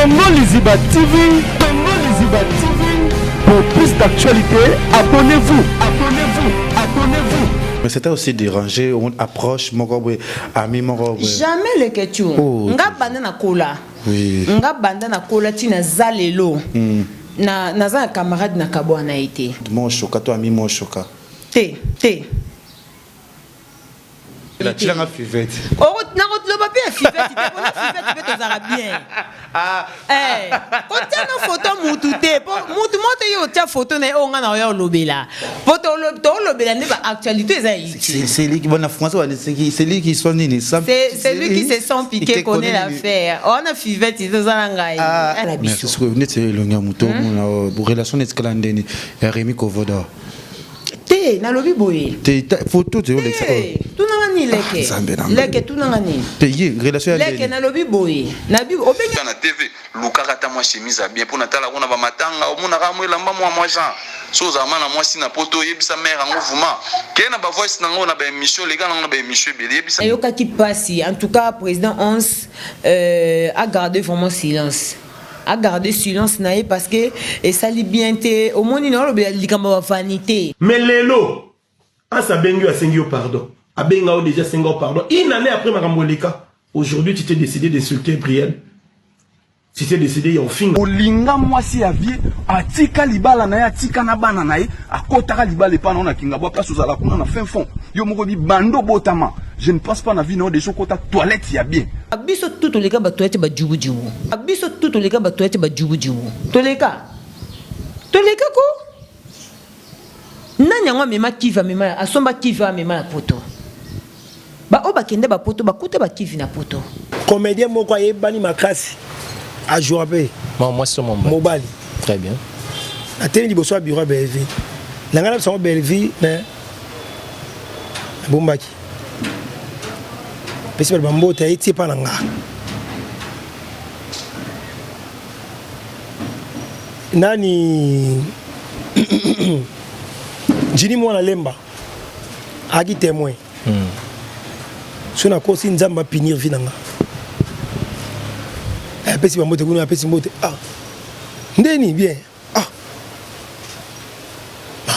Tongo Liziba TV, Tongo Liziba TV. Pour plus d'actualité, abonnez-vous, abonnez-vous, abonnez-vous. Mais c'était aussi dérangé, on approche mon ami mon jamais le question. Nga banda na kola. Oui. Nga banda na kola tina zalelo. Na za camarade na kabo na été. Mon choka toi ami mon choka. Te. La tira fivette. Oh, na le papier fivette, tu peux bien. Eh, quand tu as une photo moutouté, moutou yo tia photo na on na yo lobela. Photo lobela ne ba actualité c'est lui qui bon en français c'est lui qui sont nés c'est lui qui se sent piqué connaît l'affaire. On a fivette ils ont ngai. Mais c'est ce que venez c'est le nyamuto pour relation escalandeni Rémi Kovoda. Te na lobi boye. Te photo te Alexa. Tu na ni leke tu na ni. Te y relation leke na lobi boye. Na bi obenga na TV lukaka ta moi chemise bien pour natala kuna ba matanga omuna ka mo elamba moi Jean. Soza mana moi si na poto yebisa mère en mouvement. Kena ba voice na ngona ba émission les gars na ba émission be yebisa. Yoka ki passi en tout cas président 11 a gardé vraiment silence. A garder silence naïe parce que et ça li bien te au monde non le likamba vanité mais lelo en sa bengu a sengio pardon a benga déjà sengio pardon une année après makambolika aujourd'hui tu t'es décidé d'insulter Brielle. Si tu t'es décidé y en fin olinga mwasi ya vie atika libala na ya tika na bana na ye akotaka libala epana na kinga bo place ozala kuna na fin fond yo moko bi bando botama. Je ne passe pas na vie non des choses toilette ya bien. Abiso tout les gars ba toilette ba djubu djubu. Abiso tout les gars ba toilette ba djubu djubu. Toleka ko nanya ngwa mema kiva mema asomba kiva mema la poto. Ba oba kende ba poto ba kuta ba kivi na poto. Comédien moko ayebani makasi a jouer moi c'est mon mobile. Très bien. La télé liboso a bureau BLV. La ngala so BLV mais bombaki. Pesi ba mbota eti pa nga. Nani Jini mwana lemba agi témoin. Sona kosi nzamba pinir vinanga. Pesi ba mbote kuna pesi mbote ndeni bien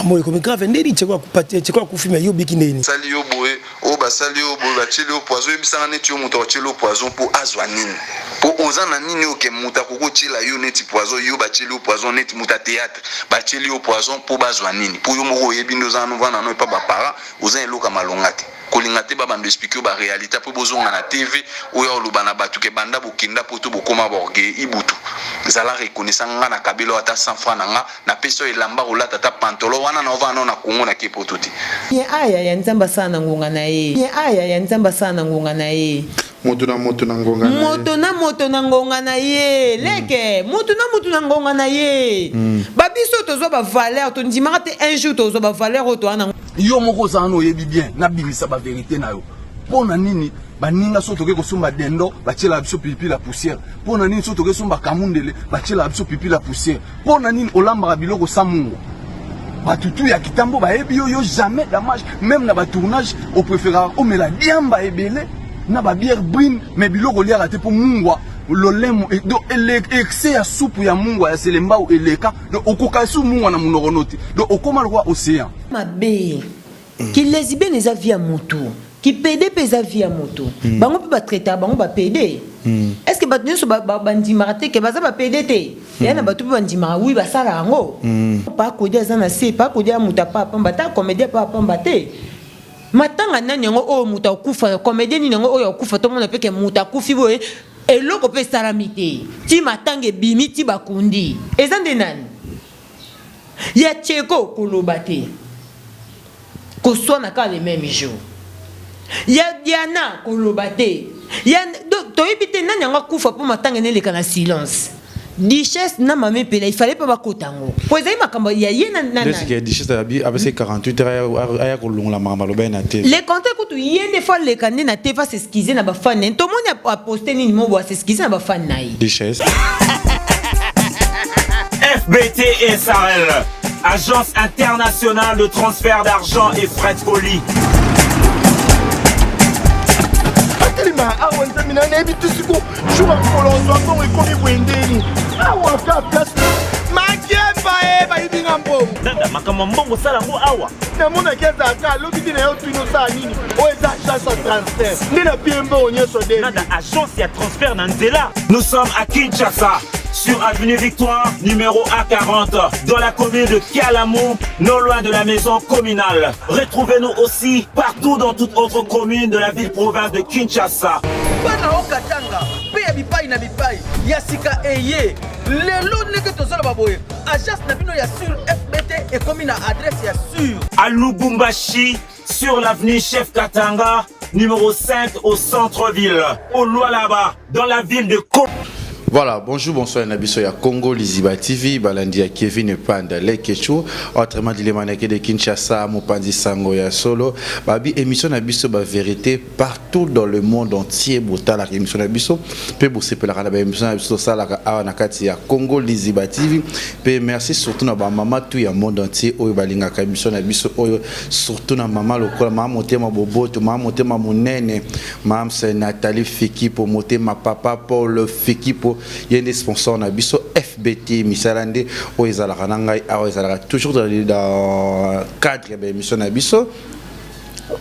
moi comme grave ndeni tchekwa kupatia tchekwa kufima yo biki ndeni sali yo boye o ba sali yo boye ba chili yo poison bisanga neti yo muto wa chili yo poison pour azwa nini pour ozana nini oke muta koko chila yo neti poison yo ba chili yo poison neti muta théâtre ba chili yo poison pour bazwa nini pour yo moko yebi ndoza no vana no pa ba para ozana eloka malongate kolingate ba bando expliquer ba réalité pour bozonga na TV ou ya lubana batu ke banda bokinda poto bokoma borge ibutu zala reconnaissant nga na kabilo ata 100 francs na peso elamba rolata ta pantolo wana na ovana na Kongo na kipototi ye aya ya nzamba sana ngonga na ye ye aya ya nzamba sana ngonga na ye moto na ngonga na moto na ngonga na ye leke moto na ngonga na ye babiso tozo ba valeur to ndimaka te un jour tozo ba valeur oto ana Yo moko zano yebi bien na bimisa ba vérité na yo. Pona nini baninga soto ke kosomba dendo bachela biso pipi la poussière. Pona nini soto ke somba kamundele bachela biso pipi la poussière. Pona nini olamba biloko samungo. Batutu ya kitambo ba yebi yo jamais dommage même na ba tournage au préférera o mela diamba ebele na ba bière brune mais biloko lia raté pour mungwa. Lolemo do excès ya soupe ya mungwa ya selemba ou eleka do okokasu mungwa na munoronoti do okoma lwa océan mabe ki lesbienne eza via moto ki PD pesa via moto bango pe ba traiter bango ba PD est-ce que ba nyonso ba bandimara te ke baza ba PD te yana ba tu bandimara oui ba sala ngo pa kodia za na se pa kodia muta pa pamba ta comédien pa pamba te matanga nani ngo o muta kufa comédien ni ngo o ya kufa to mona pe ke muta kufi boye eloko pe salamité ti matange bimi ti bakundi ezande nani ya cheko kolobate ko sona ka le même jour ya diana kolobate ya to ebite nani nga kufa po matange ne leka na silence Duchesse na mame pela il fallait pas bakotango poza makambo ya yena nana parce que Duchesse abi avec 48 heures aya kolonga mama loba na te les contacts kutu yende fa le kanne na te fa s'excuser na ba fan to moni a poster ni mo bo s'excuser na ba fan naï Duchesse FBT SARL Agence internationale de transfert d'argent et frais de colis. awa nzambi na yebi tusiku jour akolo ozo akongo ekomi bwendeni mbongo sala ngo awa. namonaki ezalaka lokiti na yo tino osala nini oyo eza agence ya transfert nde na pie mbongo nyonso de Nada agence ya transfert na nzela. Nous sommes à Kinshasa, sur avenue Victoire, numéro A40, dans la commune de Kialamou, non loin de la maison communale. Retrouvez-nous aussi partout dans toute autre commune de la ville-province de Kinshasa. bana okatanga mpe ya bipai na bipai ya sika eye lelo ndenge tozala baboye agence na bino ya sur fbt ekomi na adresse ya sur À Lubumbashi, sur l'avenue Chef Katanga, numéro 5 au centre-ville. Au Lualaba, dans la ville de Congo. Voilà, bonjour, bonsoir, Nabiso ya Congo, Liziba TV, Balandi ya Kevin Panda, Lekecho, autrement dit les manèques de Kinshasa, Mopandi Sango ya Solo, Babi, émission Nabiso, ba vérité, partout dans le monde entier, Bota la émission Nabiso, Pe Bossé Pelaka, la émission Nabiso, Salaka, Awanakati ya Congo, Liziba TV, Pe merci surtout na ba maman, tout ya monde entier, Oyo Balinga, émission Nabiso, Oyo, surtout na maman, lokola, maman, Motema Boboto, maman, Motema Mounene, maman, c'est Nathalie Fiki, pour Motema Papa, Paul Fiki, pour il y a des sponsors na biso FBT misalande o ezalaka na ngai awa ezalaka toujours dans cadre de l'émission na biso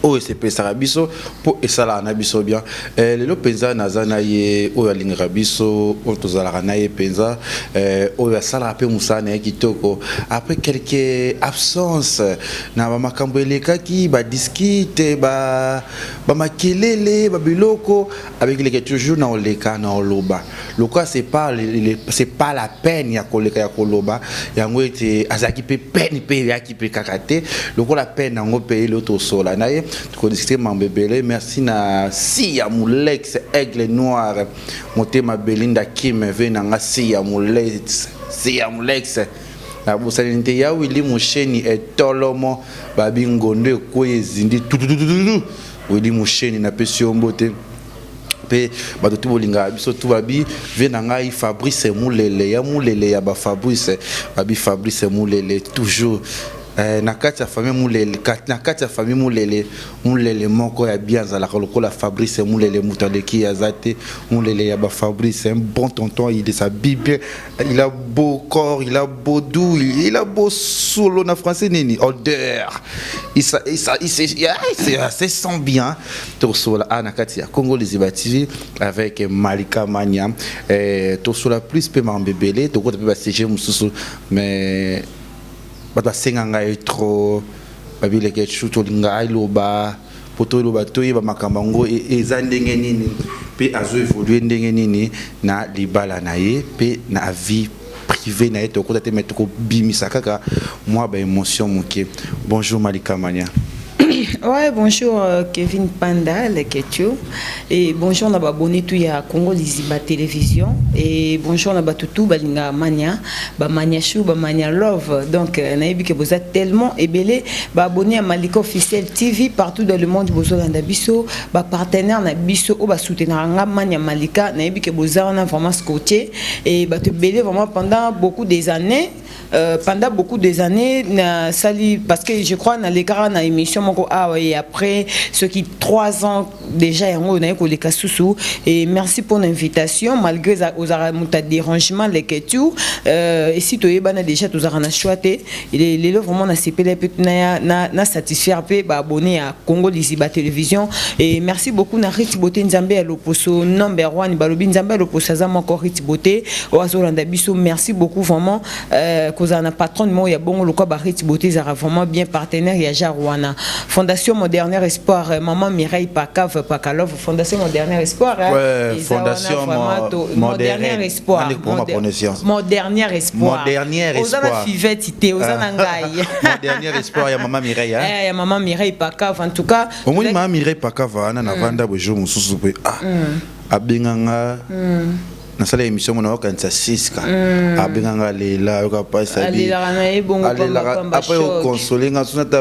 OSP Sarabiso pour esala na biso bien lelo penza nazana ye o yalinga biso o tozala na ye penza o ya sala pe musana kitoko après quelques absences na ba makambo eleka ki ba discute ba makelele ba biloko avec les toujours na oleka na oloba lokwa c'est pas la peine ya koleka ya koloba yango ete azaki pe peine pe ya ki pe kakate lokwa la peine ngo pe l'autre sola na ye tu discuter mambebele merci na Sia Moulex aigle noir motema Belinda Kim venanga Sia Moulex na busalinte ya Willy Musheni etolomo babingondo ekoye zindi tutututu Willy Musheni na pesio mbote pe bato bolinga biso tu babi venanga Fabrice Moulele ya ba Fabrice Moulele toujours na kati ya famille mulele moko ya bien za la lokola Fabrice Moulele mutadeki azate Moulele ya ba Fabrice un bon tonton, il est sa bible, il a beau corps, il a beau doux, il a beau solo na français nini odeur il se sent bien to sola na kati ya Congo Liziba TV avec Malika Mania to sola plus pe mambebele to ko pe ba CG mususu mais bata senganga trop babile ke chuto linga iloba poto iloba toyi ba makambango eza ndenge nini pe azo évoluer ndenge nini na libala na ye pe na vie privée na ye to ko tete mettre ko bimisa kaka moi ba émotion moké. Bonjour Malika Mania. Ouais, bonjour Kevin Panda, le Ketchou. Et bonjour, on a abonné tout à Congo Liziba Télévision. Et bonjour, on a tout Balinga Mania, Mania Chou, Mania Love. Donc, on a vu que vous êtes tellement ébélé. Abonné à Malika Officiel TV partout dans le monde. Vous avez un bisso, partenaire, na bisso, ou soutenir Mania Malika. On a vu que vous avez vraiment scotché. Et tu bélé vraiment pendant beaucoup des années. Sali, parce que je crois dans les cas dans l'émission et après ce qui 3 ans déjà on a les cas sous et merci pour l'invitation malgré aux arrêts dérangement les questions et si tu es déjà tous arrêts choité il est vraiment na CPL na satisfaire pe abonné à Congo Liziba Télévision et merci beaucoup na Riti Boté Nzambe à l'opposo number 1 balobi Nzambe à l'opposo za moko Riti Boté oazolanda biso merci beaucoup vraiment cause un patron de moi il y a bon le quoi Riti Boté za vraiment bien partenaire il y a Jarwana Fondation Mon Dernier Espoir maman Mireille Pakav Pakalov Fondation Mon Dernier Espoir ouais Fondation Mon Dernier Espoir Mon Dernier Espoir Osana Fivetité Osana Ngai Mon Dernier Espoir il y a maman Mireille il y a maman Mireille Pakav en tout cas au moins maman Mireille Pakav ana na vanda bojo mususu pe abenganga na sala émission mon okanisa 6 ka abenganga lela ka pasa ali après au consoler nga sunata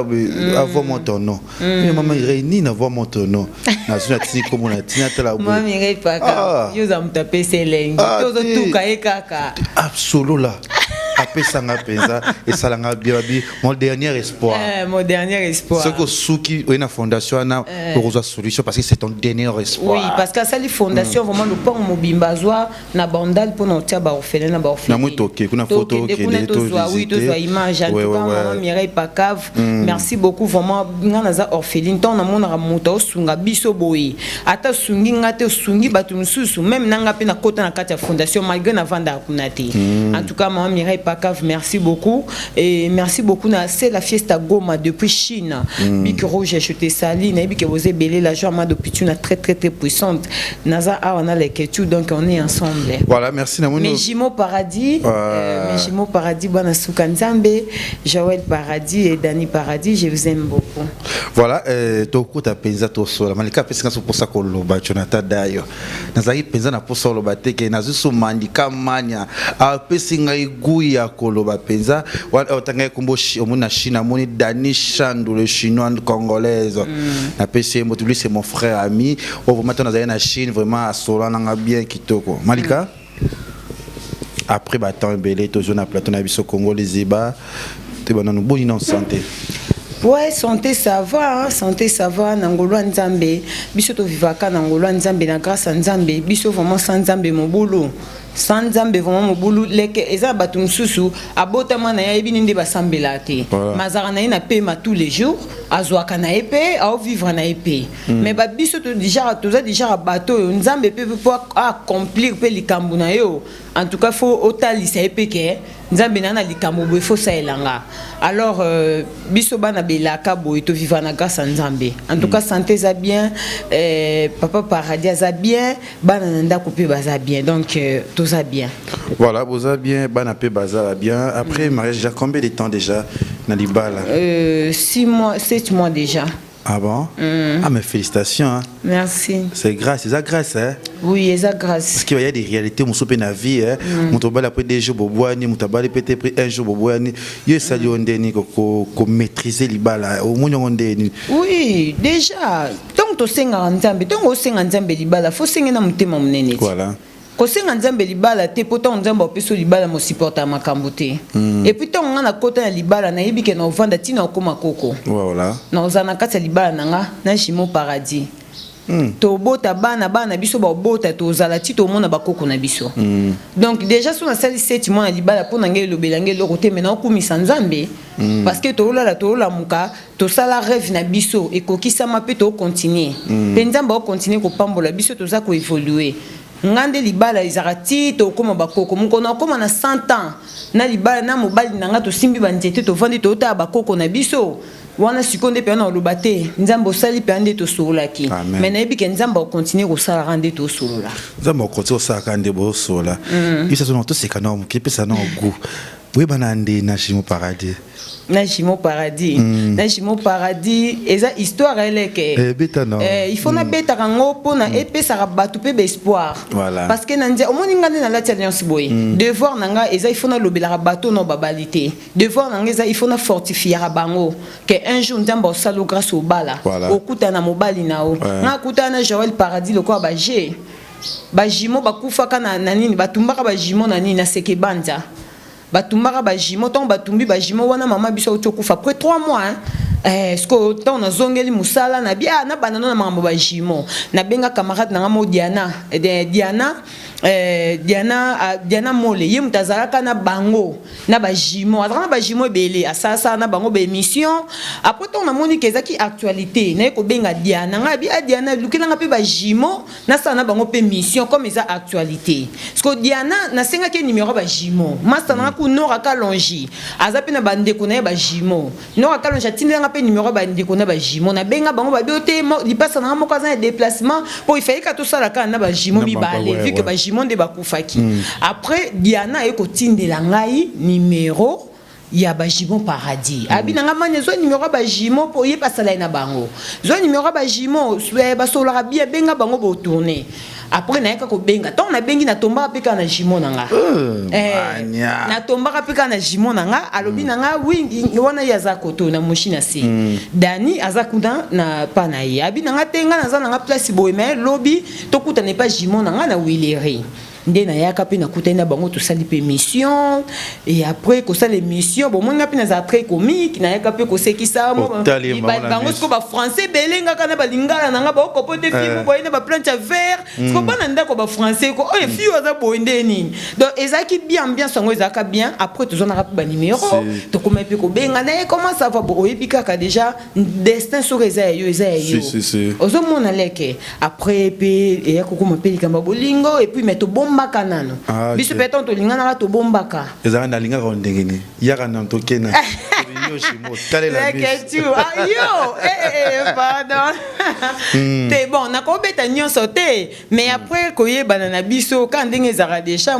avoir mon tonneau mais maman réuni na voir mon tonneau na sunata tini comme on a tina tala maman Mireille Pakav yo za mtape selengi tozo tuka ekaka absolument là apesanga penza et salanga biabi mon dernier espoir. Mon dernier espoir. Ce que souki une fondation na pour résoudre solution parce que c'est ton dernier espoir. Oui, parce que ça les fondations vraiment le pont mobimbazwa na bandal pour nous tia ba orphelin na ba orphelin. Na muto ke kuna photo ke les to oui, to zo image en tout cas maman Mireille Pacave. Merci beaucoup vraiment ngana za orpheline tant na mona muto sunga biso boyi. Ata sungi ngate sungi batu mususu même nanga pe na kota na kati ya fondation malgré na vanda kunati. En tout cas maman Mireille Pacave, merci beaucoup et merci beaucoup na c'est la fiesta Goma depuis Chine. Bik rouge je te salue na bik vous belé la joie ma d'opportunité très très très puissante. Naza a on a les questions donc on est ensemble. Voilà, merci na Mes jumeaux paradis, mes jumeaux paradis bana Soukanzambe, Joël Paradis et Dani Paradis, je vous aime beaucoup. Voilà, toko ta penza to sola malika pesa so posa ko loba Jonathan Dayo. Nazaki penza na posa loba teke nazu so mandika mania. A pesinga iguya ko loba penza wa otanga kumboshi omuna China moni Dani Chandu le chinois congolaise. Na pesi motuli c'est mon frère ami. On va maintenant na Chine vraiment à sola nanga bien kitoko. Malika après battant belé toujours na plateau na biso Congo les Ziba. Tu vas nous bonne en santé. Ouais, santé ça va, hein? Santé ça va, Nangolo Nzambe, biso to vivaka Nangolo Nzambe na grâce à Nzambe, biso vraiment sans Nzambe mon boulot. Sans Nzambe vraiment mon boulot, leke eza batum susu, abotama na yebi ninde basambela te. Mazara na ina paie ma tous les jours, azwaka na épée, a vivre na épée. Mais ba biso to déjà bateau, Nzambe peut accomplir pe likambu na yo. En tout cas, faut otali sa épée ke Nzambe na likambu bo faut ça elanga. Alors biso bana belaka boy to vivre na grâce à Nzambe. En tout cas, santé za bien, papa paradis za bien, bana nda couper baza bien. Donc tout ça bien. Voilà, vous avez bien, bana pe baza bien. Après mariage, déjà combien de temps déjà na libala? 6 mois, 7 mois déjà. Ah bon? Ah mais félicitations. Hein. Merci. C'est grâce, c'est ça grâce hein? Oui, c'est grâce. Parce qu'il y a des réalités, mon soupé na vie hein. Mon tobal après des jours boboani, mon tabal peut-être un jour boboani. Yo sali ondeni ko maîtriser libala au monde ondeni. Oui, déjà. Tant que tu senga Nzambe, tant que senga Nzambe libala, faut senga na mutema munene. Voilà. Ko senga Nzambe libala te poto Nzambe opeso libala mo supporta makambo te. Et puis tant nga na kota na libala na yebi ke na vanda tina okoma koko. Voilà. Na ozana kati libala nanga na Jimo Paradis. To bota bana biso ba bota to zala ti to mona bakoko na biso. Donc déjà sur na sali 7 mois na libala pour nangé lo belangé lo côté maintenant okumisa Nzambe parce que to la muka to sala rêve na biso et kokisa ma pe to continuer. Pe Nzambe o continuer ko pambola biso to za ko évoluer. Ngande libala izarati to koma bakoko muko na koma na 100 ans na libala na mobali nanga to simbi banzete to vandi to ta bakoko na biso wana sikonde pe na lobate Nzambe sali pe ande to solaki mais na yebi ke Nzambe continue ko sala rande to solola Nzambe continue ko sala rande bo sola isa so to sekana mu ke pesa na ogu we banande na Jimo Paradis. Na Jimo Paradis. Na Jimo Paradis, eza histoire elle que il faut na beta rango pona épée ça rabatu pe espoir. Voilà. Parce que nanje o moni ngane na la alliance boy. Devoir nanga eza il faut na lobela bateau no babalité. Devoir nanga eza il faut na fortifier bango que un jour Nzambe salo grâce au bala. Okuta na mobali nao. Na kuta na Joël Paradis le quoi ba G. Ba Jimo bakufa kana nani batumbaka ba Jimo nani na seke banja. Batumbaka ba Jimo ton batumbi ba Jimo wana mama biso otokufa après 3 mois hein. Ce que ton na zongeli musala na bia na banano na mambo ba Jimo na benga camarade na ngamo Diana Diana mole ye mutazalaka na bango na ba Jimo azana ba Jimo ebele asasa na bango ba émission après ton na moni kezaki actualité na ko benga Diana nga bia Diana lukina nga pe ba Jimo na sa na bango pe mission comme eza actualité ce que Diana na senga ke numéro ba Jimo master na ku nora kalongi azapi na bande ko na ba Jimo nora kalongi tinga pe numéro ba ndeko na ba Jimo na benga bango ba doté li passa na moko za déplacement pour il fallait que tout ça la kana ba Jimo mi balé vu que ba Jimo de bakufaki après Diana eko tindela ngai numéro ya ba Jimo Paradis abi nanga mane zo numéro ba Jimo pour y passer na bango zo numéro ba Jimo ba sola bien benga bango bo tourner après na ko benga ton na bengi na tomba pe kana Jimo nanga na tomba pe kana Jimo nanga alobi nanga wi wana ya za koto na moshina si Dani azakunda na pana ya abi nanga tenga na za nanga place boy mais lobi tokuta ne pas Jimo nanga na Wileri nde na yaka pe na kutana na bango to sali pe mission et après ko sali mission bon moi pe na za très comique na yaka pe ko sekisa mo bango ko ba français belenga kana ba lingala na nga ba ko pote film ko ina ba planche vert ko ba na ndako ba français ko oh fi oza boende nini donc ezaki bien sango ezaka bien après tout on a ba numéro to ko pe ko benga na comment ça va bo ebika ka déjà destin sur eza yo ozo mona leke après pe e ko ko pe likamba bolingo et puis meto bombaka nano biso pe to lingana to bombaka ezanga na linga ko ndengeni yaka na to kena yo chimo tale la bis yo pardon te bon na ko beta nyonso te mais après ko ye banana biso quand ndenge zara déjà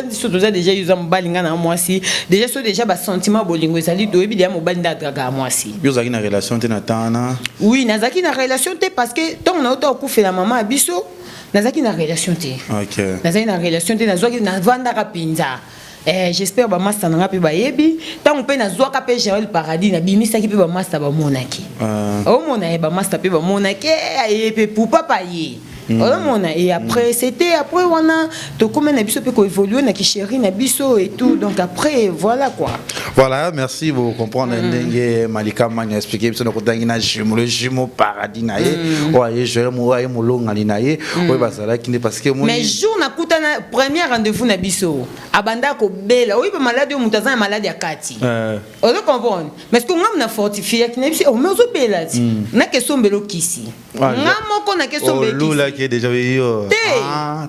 biso toza déjà yuza mobalinga na mwasi déjà so déjà ba sentiment bolingo ezali to ebi dia mobalinda draga mwasi yo zaki na relation te na tana oui nazaki na relation te parce que tant on a auto kufela mama biso nazaki na relation te OK nazaki na relation te nazwaki na vanda kapinza j'espère ba master nanga pe ba yebi tant on pe nazwaka pe Joël Paradis na bimisa ki pe ba master ba monaki o mona ba master pe ba monaki et pe pour papa yi et après c'était après on a to comme na biso pe ko évoluer na ki chéri na biso et tout donc après voilà quoi voilà merci vous comprendre ndenge Malika manya expliquer biso na kotangi na jumeau Paradis na ye oye Joël moye molonga na ye oye bazala kinde parce que moi mais jour na kutana premier rendez-vous na biso abanda ko bela oye ba malade o mutaza malade ya kati on le comprendre mais ce que ngam na fortifier ki na biso o mezo bela ti na question belo kisi ngam ko na question belo qui est déjà yo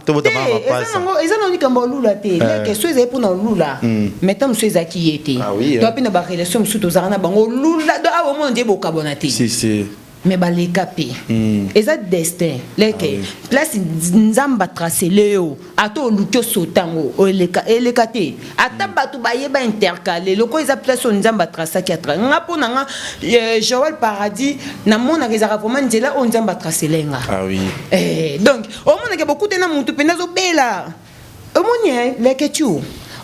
to bota mama passa eza no nikambo lula te la question eza pour na lula mais tam so eza ki yete to pina ba relation musu to zana bango lula do awo mo ndie bokabona te si mais ba le capé eza destin leke place nzamba tracer leo ato lukyo sotango eleka te ata batu ba yeba intercaler loko eza place nzamba tracer ki atra ngapo nanga Joël Paradis na mona rezaka vraiment nzela on nzamba tracer lenga oui donc au monde ke beaucoup de na mutu pena zo bela au monde leke tu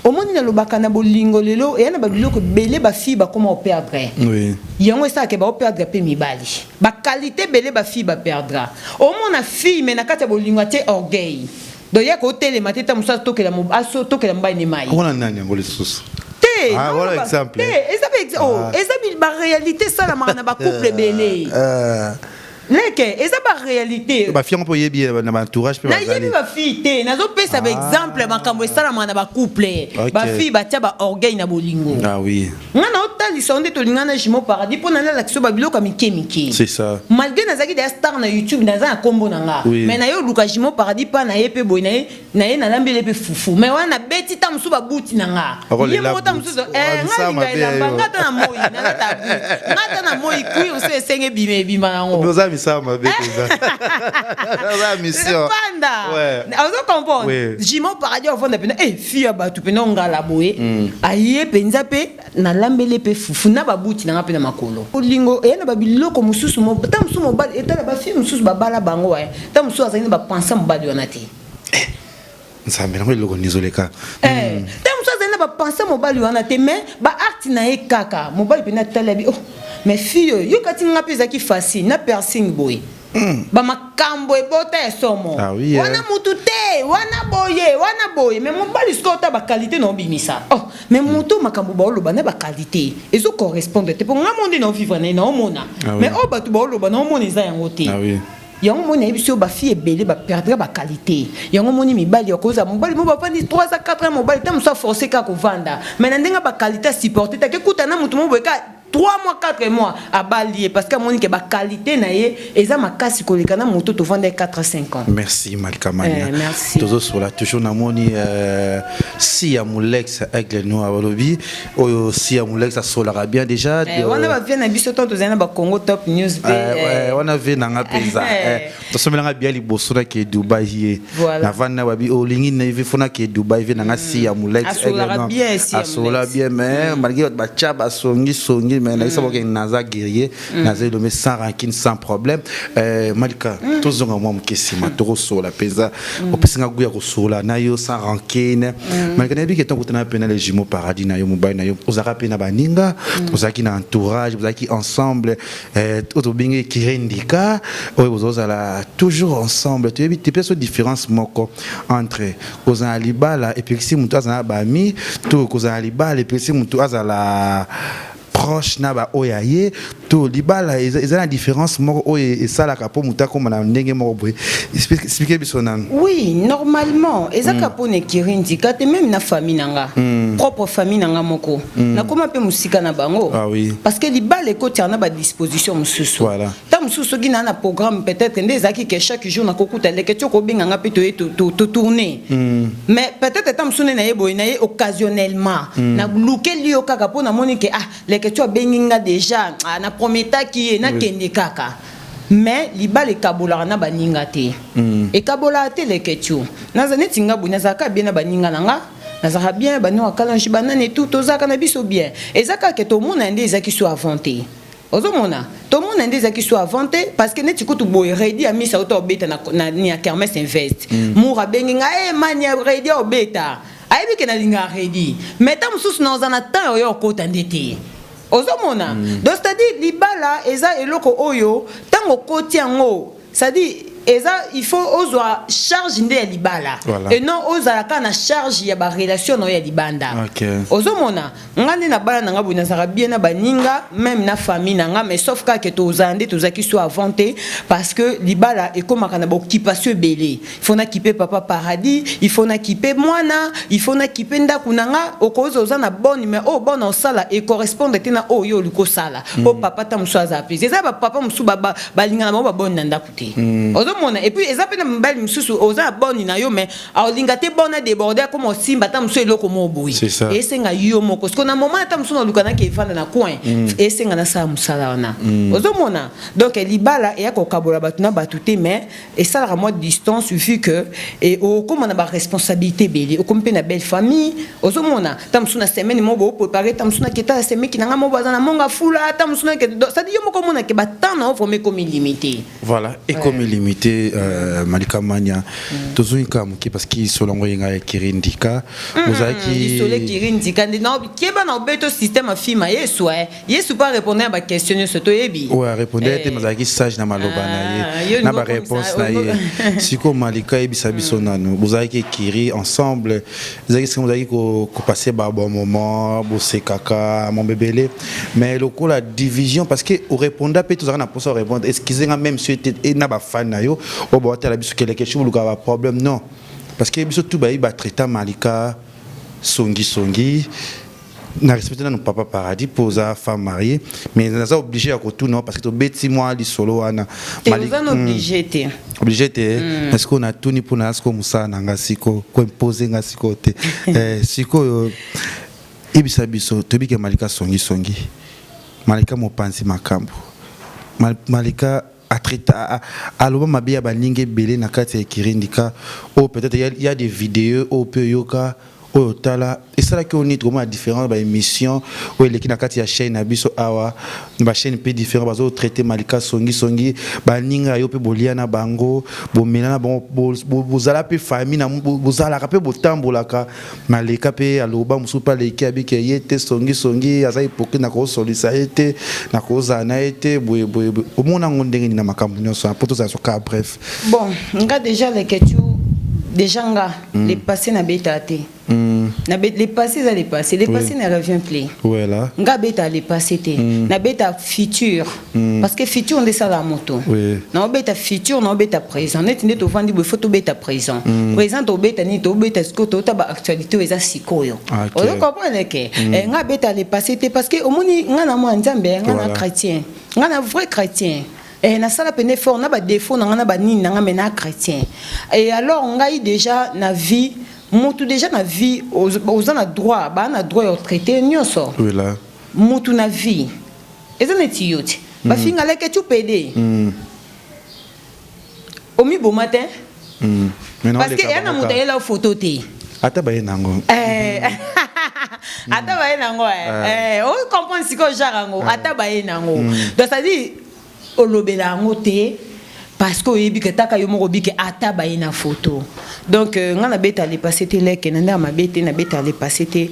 au monde na lobaka na bolingo lelo et na babiloko belé ba fi ba comment perdre oui yango ça ke ba perdre pe mibali ba qualité belé ba fi ba perdra au monde na fi mais na kata bolingo te orgueil donc ya ko tele mateta musa tokela mo aso tokela mbai ni mai on a nani ngoli sus te voilà exemple eza ba réalité ça la marana ba couple belé leke eza ba réalité ba fiango po yebi na entourage pe bazali na yebi ba fille te nazo pesa ba exemple makambo esala na ba couple ba fille ba tia ba orgueil na bolingo oui ngana otali sonde to lingana Jumeau Paradis pona na l'action ba biloko mike c'est ça malgré nazaki des stars na YouTube naza na kombo nanga mais na yo luka Jumeau Paradis pa na yepe boy na ye na lambele pe fufu mais wana beti ta musu ba buti nanga ye mo ta musu ngata na moyi na moyi kui on se senge bima nango sama beza la mission ouais on comprend Jumeau Paradis on fonda pena fia ba tu pena ngala boye aye penza pe na lambele pe fufu na babuti na ngapena makolo olingo na babiloko mususu mo ta mususu mo ba etala ba fi mususu ba bala bango wa ta mususu azali ba penser mo ba wana te nsambe ngo loko nizoleka ta mususu azali ba penser mo ba wana te mais ba acte na e kaka mo ba pena talabi mais fille yo kati ngapeza ki facile na piercing boy ba makambo ebota esomo wana mutu te wana boye mais mon bali skota ba qualité no bimisa mais mutu makambo ba oloba na ba qualité ezo correspondre te pour ngamonde no vivre na omona mais batu ba oloba na omona eza yango te yango moni ebiso ba fille ebele ba perdre ba qualité yango moni mibali yakoza mobali mo ba fandi 3 à 4 ans mobali tam so forcer ka ko vanda mais na ndenga ba qualité supporter ta ke kutana mutu mo boyeka 3 mois 4 mois à balier parce que moni ke ba qualité na ye eza makasi kolekana moto to vendre 4 à 5 ans. Merci Malika Mania. Merci. Toujours sur la toujours na moni si ya Mulex avec le noir lobby o si ya Mulex a solara bien déjà on a bien na biso to zana ba Congo Top News on a vu na ngapeza to somelanga bien liboso na ke Dubai hier na vana babi o lingi na vi fona ke Dubai vi na si ya Mulex a solara bien mais malgré ba chaba songi mais na isa boke naza guerrier naza le sans rancune sans problème Malika tozonga mwa mkesima toko sola peza opesinga guya ko sola na yo sans rancune Malika malika na biki tango tana pena les jumeaux paradis na yo mobile na yo ozaka pena baninga ozaki na entourage ozaki ensemble auto bingi kirendika ozozala toujours ensemble tu évite peut-être différence moko entre ozana libala et puis si mutu azana bami to kozana libala et puis si mutu azala proche na ba oyaye to libala eza la différence moko oye et ça la kapo muta comme na ndenge moko boye expliquer biso nan. Oui, normalement eza kapo ne kirindi kate même na famille nanga propre famille nanga moko na koma pe musika na bango. Ah oui, parce que libala ekoti na ba disposition mususu voilà ta mususu ki na programme peut-être ndezaki que chaque jour na kokuta leke tio ko benga nga pe to tourner mais peut-être ta mususu na yebo na occasionnellement na luke lio kaka po na moni que leke tio benginga déjà na prometa qui na kende kaka mais libala kabola na baninga te et kabola te leke tio na zaneti ngabu na zaka bien na baninga nanga nazaka bien bano akalanji banane tout ozaka na biso bien ezaka ke to mona ndé ezaki so avanté ozomona to mona ndé ezaki so avanté parce que neti kutu boy ready a misa auto obeta na ni a kermesse invest mura benginga mani ready obeta aibi ke na linga ready mais ta mususu na ozana temps oyo okota ndete ozomona donc c'est-à-dire libala eza eloko oyo tango koti yango c'est-à-dire eza il faut ozwa charge ndé ya libala et non ozala ka na charge ya ba relation no ya libanda ozomona ngandi na bala nanga buna saka bien na baninga même na famille nanga mais sauf ka ke to ozande to zaki so avanté parce que libala e komaka na ba occupation belé il faut na kiper papa paradis il faut na kiper mwana il faut na kiper ndaku nanga okoza ozana bonne mais oh bonne en sala et correspondre tena oh yo liko sala oh papa ta mswaza plus eza ba papa msu ba linga na ba bonne ndaku te et puis ils appellent mbali mususu oza boni na yo mais alinga te bona déborder comme simba ta musu eloko mo boyi et senga yo moko parce que na moment ta musu na lukana ke vanda na coin et senga na sa musala wana ozomona donc libala et ko kabola batuna batute mais et ça la moi distance vu que et o comme on a ba responsabilité belé o comme pe na belle famille ozomona ta musu na semaine mo bo préparer ta musu na keta la semaine kinanga mo bazana monga fula ta musu na ke ça dit yo moko mona ke batana o former comme illimité voilà et comme illimité Malika Mania tozuika muki parce que solongo yenga kirindika ozaki sole kirindika na keba na obeto système afima yesu yesu pas répondre à ba question surtout yebi ouais répondre te mazaki sage na maloba na ye na ba réponse na ye siko Malika ebisa biso nanu bozaki kiri ensemble zaki ko passer ba bon moment bosser kaka mon bébélé mais le coup la division parce que au répondre peut tous na pour répondre excusez-moi même si et na ba fan na yo o bo tala biso quelque chose lu problème non parce que biso tout ba traiter Malika songi na respecter nos papa paradis posa femme mariée mais on a obligé à tout non parce que to beti moi li solo wana Malika obligé est-ce qu'on a tout ni pour na sko musa nanga siko ko imposer nga siko te siko ibisa biso to bike Malika songi Malika mo pansi makambo Malika aloba mabia baninge belé na kati ya kirindika ou peut-être il y a des vidéos au peu yoka au tala et ça là que on est vraiment la différence ba émission ou les qui na kati ya chaîne abiso awa ba chaîne peu différent bazo traiter Malika songi baninga yo pe bolia na bango bo melana bon bozala pe famille na bozala ka pe botambola ka Malika pe aloba musupa leki abike yete songi aza ipoke na ko solisa ete na ko zana ete boye au mona ngondenge ni na makambo nyonso poto za soka bref bon nga déjà les questions déjà les passés na beta te les passés les passés ne revient plus voilà nga beta les passés te na beta futur parce que futur on descend la moto na beta futur na beta présent net net ovandi bo photo beta présent présent to beta ni to beta ce que to ta ba actualité eza sikoyo on comprend que nga beta les passés te parce que au moni nga na moi nzambe nga na chrétien nga na vrai chrétien et na sala pene fort na ba défaut na ba nini na mena chrétien et alors on a déjà na vie mutu déjà na vie aux na droit ba na droit au traité nyonso voilà mutu na vie ezaneti yote ba finga leke tu pede omi bon matin parce que yana mutu la photo te ata ba yenango ata ba yenango on comprend ce que jarango ata ba yenango donc ça dit olobela ngote parce que oyebi ke taka yo moko bike ata ba ina photo Donc nga na beta le passé te leke na ma beta na beta le passé te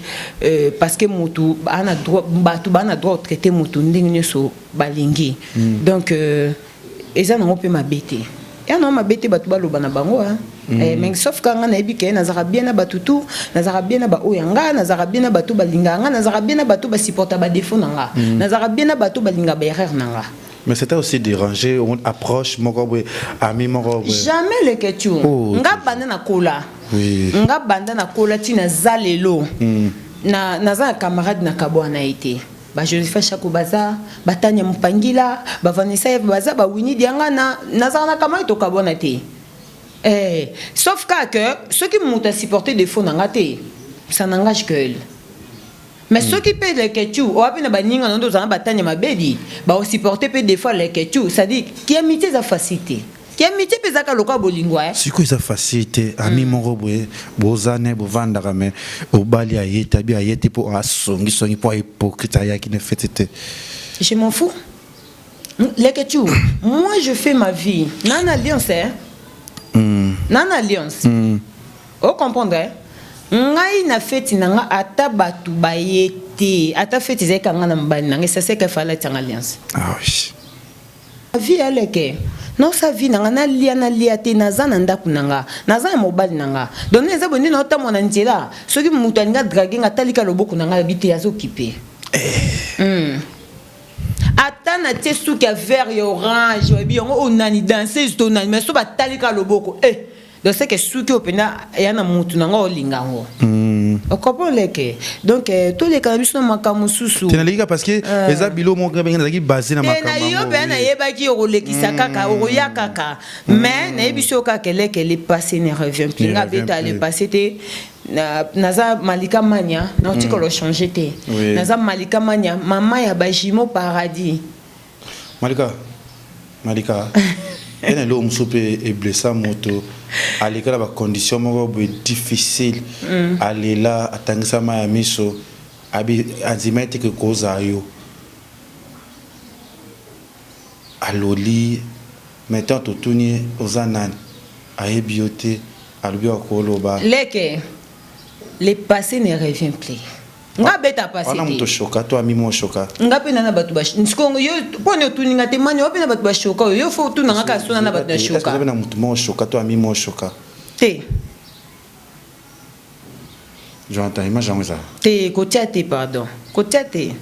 parce que mutu ana droit batu bana droit traiter mutu ndingi so balingi. Donc eza na ngope ma beta. Ya na ma beta batu baloba na bango hein. Mais sauf quand nga na ebike na zara bien na batutu na zara bien na ba oyanga na zara bien na batu balinga nga na zara bien na batu ba supporter ba défaut nanga na zara bien na batu balinga ba erreur nanga. Mais c'était aussi dérangé, on approche moko ami moko. Jamais le ketu. Nga banda na kola. Oui. Nga banda na kola tina zalelo. Na za camarade na kabwana été. Ba Joseph Chako baza, batanya mpangila, ba Vanessa baza ba Winnie dianga na za na kamai to kabwana té. Sauf que ceux qui m'ont supporté des faux n'engagé, ça n'engage que elle. Mais ceux qui paient les ketchou, ou à peine baninga non dos en bataille ma bédi, bah aussi porter peut des fois les ketchou, ça dit qui a mis sa facilité, qui a mis tes zaka loka bolingwa. C'est quoi sa facilité? Ami mon roboué, bozane, bovanda ramé, au bali a yéta, bien yété pour songi pour hypocrite qui ne fait été. Je m'en fous. Les ketchou, moi je fais ma vie. Nan alliance, hein? Nan alliance. Vous comprendrez? Ngai na feti nanga ata batu bayete ata feti zeka ngana mbani nanga ça c'est que fallait en alliance. Ah oui. La vie aleke. Non sa vie nanga na liate naza na ndaku nanga. Naza mobile nanga. Donc neza boni na otamo na nzela. Soki mutu alinga draguer nga talika loboko nanga bité yazo kipe. Ata na tesu ki vert orange wa bi on nani danser to nani mais so ba talika loboko donc c'est que ceux qui opena yana mutu nanga olinga ngo comprends leke donc tous les cannabis na makamu susu tena liga parce que eza bilo mo nga benga zaki basé na makamu na yo ben na yeba ki rolekisa kaka oroya kaka mais na ebiso kaka leke le passé ne revient plus nga beta le passé te naza malika mania na otiko lo changer te naza malika mania mama ya bajimo paradis Malika elle est l'homme soupé et blessé moto à l'école ba condition moko difficile aller là atangisa ma miso abi azimete que koza yo aloli mettant totuni ozanan aebiote albio koloba leke le passé ne revient plus. Nga beta passé. On a muto choka to ami mo choka. Nga pena na batu bash. Nsikongo yo pone otuninga te mani opena batu bash choka. Yo fo tu nanga ka sona na batu bash choka. Est-ce que na muto mo choka to ami mo choka? Te. J'entends image en ça. Te kotiate pardon. Kotiate.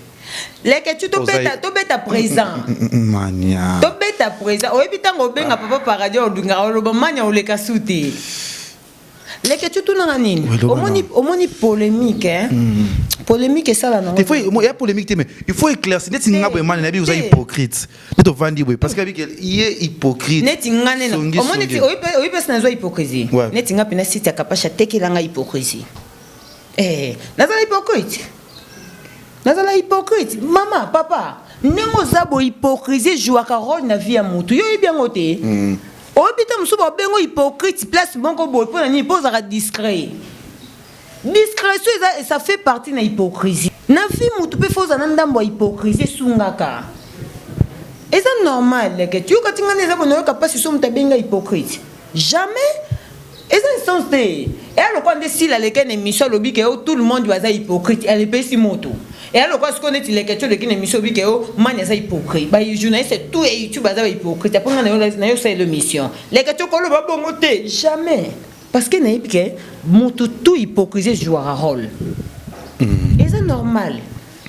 Leke tu to beta présent. Mania. To beta présent. Oyebitango benga papa paradis odunga oloba mania oleka suti. Les que tu tournes en ligne. Au moins polémique, hein. Polémique et ça là non. Des fois il y a polémique mais il faut éclaircir. Net nga be man na bi vous êtes hypocrite. Net vandi boy parce que il est hypocrite. Net ngane non. Au moins oui parce que na hypocrisie. Net nga pena site akapasha tekela nga hypocrisie. Nazala hypocrite. Nazala hypocrite. Maman, papa, nengo zabo hypocrisie joue à rôle na vie à mutu. Yo bien ngote. Obita musuba bengo hypocrite place banco boy pour ni pose à discret. Discrétion ça fait partie de l'hypocrisie. Na vie mutu pe faut anandambo hypocrisie sungaka. Et c'est normal que tu quand tu ngane za bono capacité so mutabenga hypocrite. Jamais. Et c'est sens et alors quand décide la lequel émission lobby que tout le monde doit être hypocrite elle est pas si moto. Et alors quand ce qu'on est les questions de qui émission lobby que man est hypocrite. Bah journaliste c'est tout et YouTube bazar hypocrite. Après on a c'est l'émission. Les questions qu'on le va bongoter jamais parce que n'est que moto tout hypocrisie joue un rôle. Et c'est normal.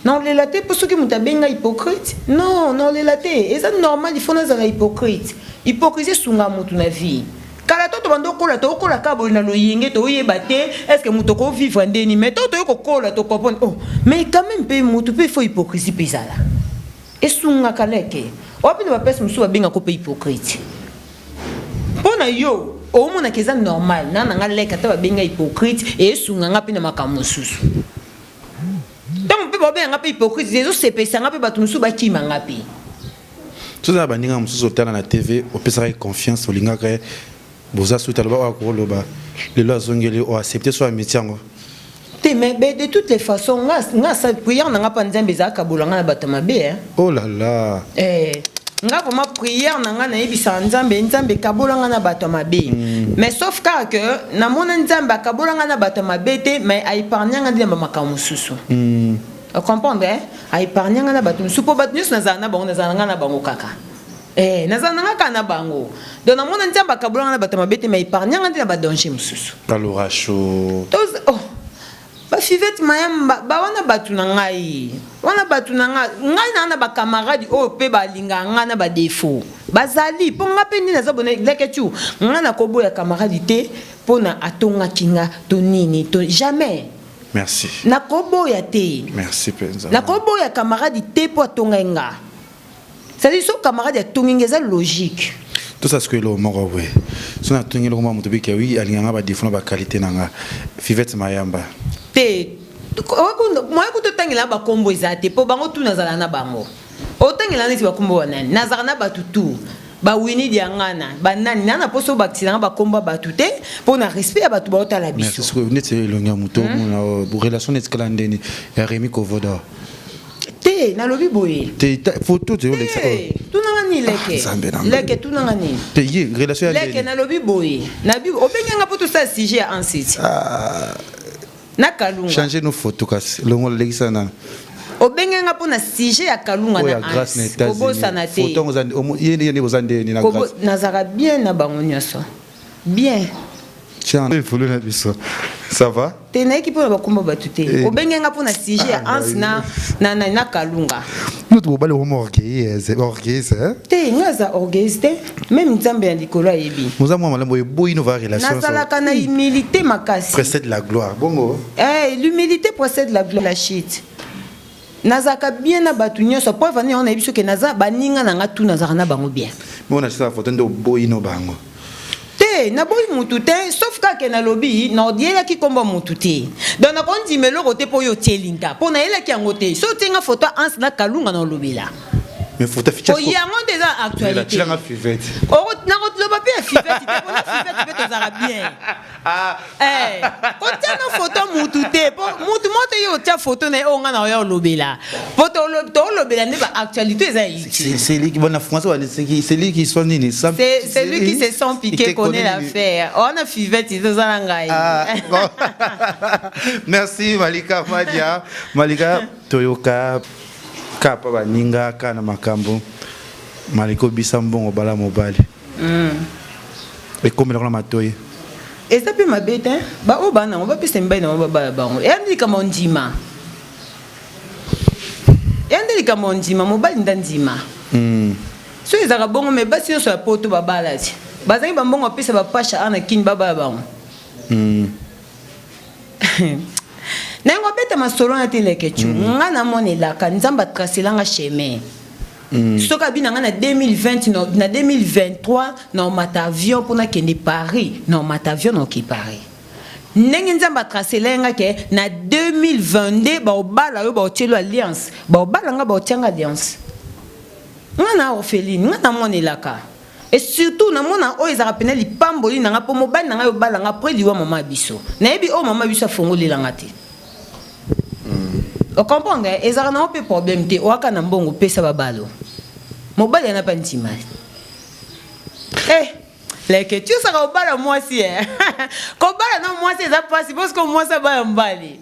Non les latés pour ceux qui mutabenga hypocrite. Non les latés. Et c'est normal il faut nous être hypocrite. Hypocrisie sunga moto na vie. Kala toto bando kola to kola kabo na loyenge to yebate est-ce que muto ko vivre ndeni mais toto ko kola to comprendre oh mais quand même pe muto pe faut hypocrisie pesala et sunga kaleke opine ba pesa musu benga ko pe hypocrite pona yo o mona keza normal na nga leka ta benga hypocrite et sunga nga pe na makamususu donc pe ba benga pe hypocrite zezo sepesa nga pe batu musu ba kima nga pe tout ça baninga musu otana na TV opesa confiance olinga ka boza souta loba ko loba le lo zongeli o accepter so métier ngo te mais de toutes les façons nga sa prière nga pa nzambe za ka bolanga na batama be hein oh là là nga vraiment prière nga na yebisa nzambe ka bolanga na batama be mais sauf que na mona nzamba kabolanga na bato mabete mais a épargnanga ndima makambo susu vous comprenez a épargnanga na bato supo bato nyusu nazana bango nazana na bango kaka nazana kaka na bango donc na mona nzamba kabolanga na bato mabete mais épargnanga ndima ba danger mususu kalora chaud ba fivete mayamba ba wana batu na ngai na ba camarade o pe ba linga ngana ba défaut bazali po nga pe ni na zabone leketu ngana ko boya camarade te pona atonga kinga to nini to jamais merci na ko boya te merci penza na ko boya camarade te po atonga nga ça dit so camarade atonga ngeza logique tout ça ce que le moko we so na tongi le moko mutu biki oui alinganga ba défaut ba qualité nanga fivete mayamba te moi écoute tangela ba kombo ezate po bango tu nazala na bango otangela neti ba kombo wanani nazala na batutu ba wini diangana ba nani nana poso ba tisanga ba kombo batu te po na respect ya batu ba otala biso merci ce que neti longa muto na relation neti kala ndeni ya Rémi Kovoda te na lobi boye te photo te olexa tu nanga ni leke tu nanga ni te ye relation ya leke na lobi boye na bi obenga poto sa sujet en site na kalunga changer nos photos kasi longo lexa na obenga pona sujet ya kalunga na grâce na États-Unis na te photo ngozande yene bozande ni na grâce nazara bien na bango nyoso bien tiens il faut le biso ça va te na ekipo na bakomba batute obenga pona sujet ya ans na kalunga nous tu bale homo orgueilleuse te ngaza orgueilleuse te même nzambe ya likolo yebi nous avons malambo eboyi no va relation nazalaka na humilité makasi précède la gloire bongo l'humilité précède la gloire la shit nazaka bien na batu nyonso po vani on a biso ke naza baninga na nga tu nazaka na bango bien mais on a ça photo ndo boyi no bango te na boyi mutu te sauf ka ke na lobi na odiela ki komba mutu te donc na kondi meloko te po yo tielinga po na yela ki yango te so tenga photo ans na kalunga na lobela mais photo ficha po yango déjà actualité la fivete na ko ba bien fivete te po na fivete pe to zara bien ko tena photo mutu te po mutu moto yo tia photo na o nga na yo lobela po to lobela ne ba actualité za yi c'est lui qui bon en français c'est lui qui sont nini c'est lui qui se sent piqué connaît l'affaire on a fivete to zara ngai merci Malika Madia Malika Toyoka kapa baninga kana makambo maliko bisambongo bala mobali et comme la matoye et ça peut m'abêter ba o bana on va pese mbaina ba bango et andi kama ndima mobali ndandima so ezaka bongo me basi yo so poto babala ti bazangi bambongo pesa ba pasha ana kin baba bango nengo beta masolo na teleke tu nga na monela ka nzamba tracelanga chemin soka bina nga na 2020 na 2023 na matavion pona kende Paris na matavion no ki Paris ndenge nzamba tracelenga ke na 2022 ba obala yo ba otelo alliance ba obala nga ba otianga alliance nga na orpheline nga na monela ka et surtout na mona o ezaka pena lipamboli na nga po mobali na nga yo bala nga après liwa mama biso na yebi o mama biso afongolela nga te. Vous comprenez? Et ça n'a pas de problème. Tu as un bon pesa babalo. Mobile n'a pas de timide. Les que tu seras au bal à moi si. Quand bal non moi c'est ça passe parce que moi ça va en balé.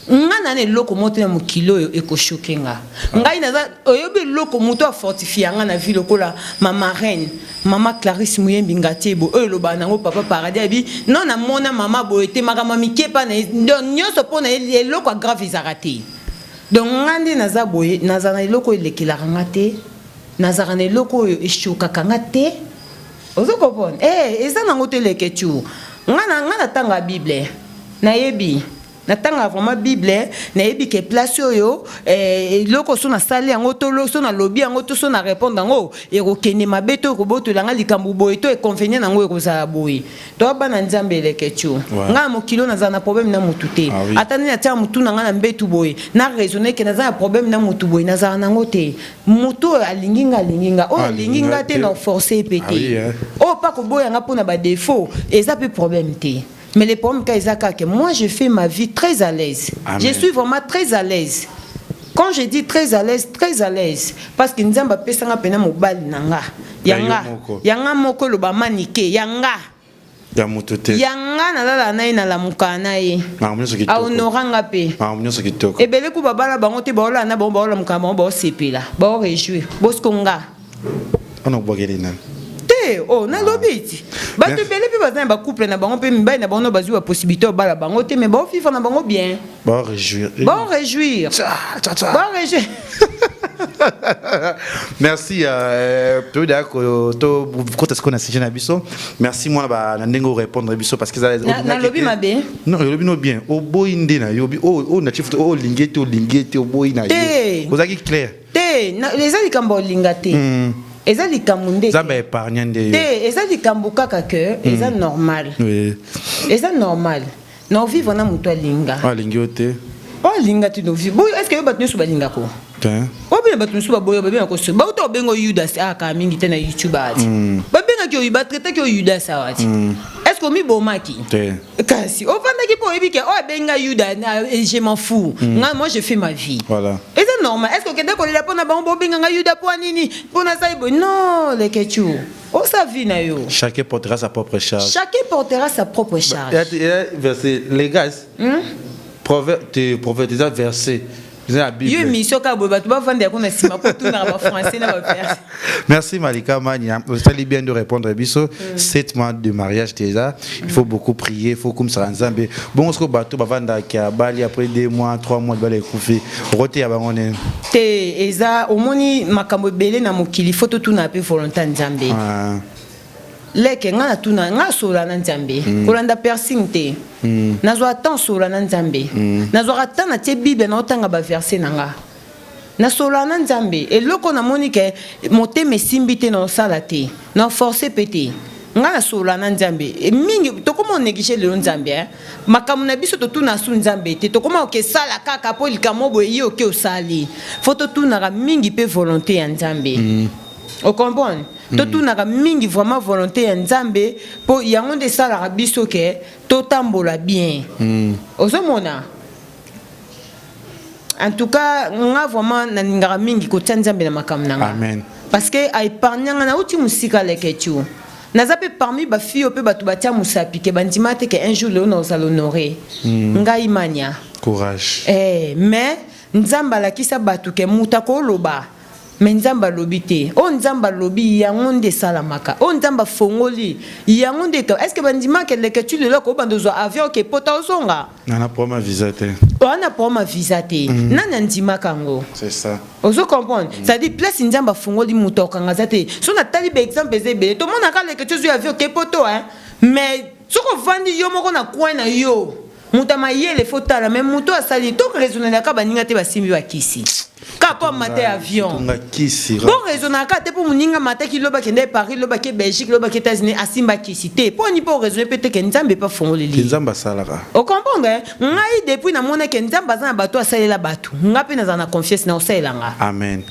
Nga nane loko moto na mukilo e ko chokenga. Ngai naza oyobi loko moto a fortifier nga na ville kola mama reine, mama Clarisse Muyembi ngatebo e lo banango papa paradis abi non na mona mama boete makama mikepa na nyonso pona e loko grave izarate. Donc ngandi naza boye naza na loko elekela ngate, naza na loko e chokaka ngate. Ozo comprendre? Eza nango teleke tu. Nga tanga Bible. Na yebi na tanga vraiment Bible na yebi ke place yo loko so na sali yango to lo so na lobby yango to so na répondre yango e ko kene mabeto ko boto langa likambu boy to e convenient nango e ko za boy to bana nzambe leke tu nga mo kilo na za na problème na mutu te atani na tia mutu na nga na mbetu boy na raisonner ke na za problème na mutu boy na za nango te mutu alinginga o alinginga te na forcer pété o pas ko boy nga pona ba défaut et ça peut problème te. Mais le problème que moi je fais ma vie très à l'aise. Je suis vraiment très à l'aise. Quand je dis très à l'aise, parce que nzamba pesa nga pena mobali nanga. Yanga moko lo ba manike yanga. ya moto te yanga nalala na ye nalamuka na ye ahonoranga mpe nyonso kitoko ebele ku babala bango te baolala na bango baolamuka bango baosepela baoréjouir boskonga ona obwakeli nani te nalobi eti bato ebele mpe baza na bacouple na bango mpe mibali na bango no bazwi bapossibilité obala bango te mais baofifra na bango bien baoréjouir merci peut-être qu'on a signé na biso merci moi na ndenge répondre biso parce que na lobi mabe non lobi no bien oboyi nde na yobi na chief lingete oboyi na yo ozaki clair te les alikambo linga te eza likambo nde zamba épargne nde te eza likambo kaka que eza normal eza normal na vivre na muto alinga alingi yo te alinga te no vivre boy est-ce que yo bato nyonso balinga ko obina bato mosusu baboya babengaka koso bauta obenga yudas aka mingi te na youtube ati babengaki oyo batraitaki oyo yudas awati est-ce que omibomaki kasi ovandaki mpo oyebi ke oyo abenga yuda je m'en fous moi je fais ma vie eza normal est-ce que okende kolela mpo na bango bobenganga yuda mpo anini mpo nasali boye non leketu osa vie na yo chacun portera sa propre charge les gars proverbe déjà versé yo mission ka boye bato bavanda kuna sima po tuna ba français na ba faire. Merci Malika Mania, vous allez bien de répondre biso 7 mois de mariage déjà, il faut beaucoup prier, il faut comme ça nzambe. Bon ce que bato bavanda ki abali après 2 mois, 3 mois de bale kufi. Roté ya bangone. Te eza omoni makambo belé na mokili photo tuna pe volonté nzambe. Leke nga na tuna nga sola na nzambe kolanda piercing te nazwa temps sola na nzambe nazwa temps na tie bible na otanga ba verset nanga na sola na nzambe eloko na moni ke motema simbi te na sala te na forcer pété nga na sola na nzambe mingi tokoma négliger le nzambe makamu na biso to tuna su nzambe te tokoma ke sala kaka po likamo boye yo ke osali photo tuna ga mingi pe volonté ya nzambe o comprendre tout na mingi vraiment volonté ya nzambe po yango de sala biso ke to tambola bien ozomona en tout cas nga vraiment na ngara mingi ko nzambe na makam nanga amen parce que a épargner na uti musika leketu nazape parmi ba fille pe batu batia musapi ke bandima te ke un jour le nous allons honorer ngai mania courage mais nzamba la kisa batu ke mutako loba mais nzamba lobi te o nzamba lobi yango nde salamaka o nzamba fongoli yango nde est-ce que bandima ke leketu le loko bandozo avion ke pota ozonga na problème visa te on a problème visa te nana ndima kango c'est ça ozo comprendre ça dit place nzamba fongoli mutoka ngazate so na tali be exemple ezebe to mona ka leketu zo avion ke poto mais soko vandi yo moko na coin na yo mutama yele fotala mais muto asali to raisonner ka baninga te basimbi bakisi Kapo maté avion. Bon raisonner ka te pour muninga maté ki loba kende Paris loba ke Belgique loba ke États-Unis asimba ki cité. Pour ni pas raisonner peut-être que nzambe pas fongoli. Nzamba salaka. O comprendre ngai depuis na mona ke nzamba za bato asalela bato. Ngapi na za na confiance na osaelanga. Amen.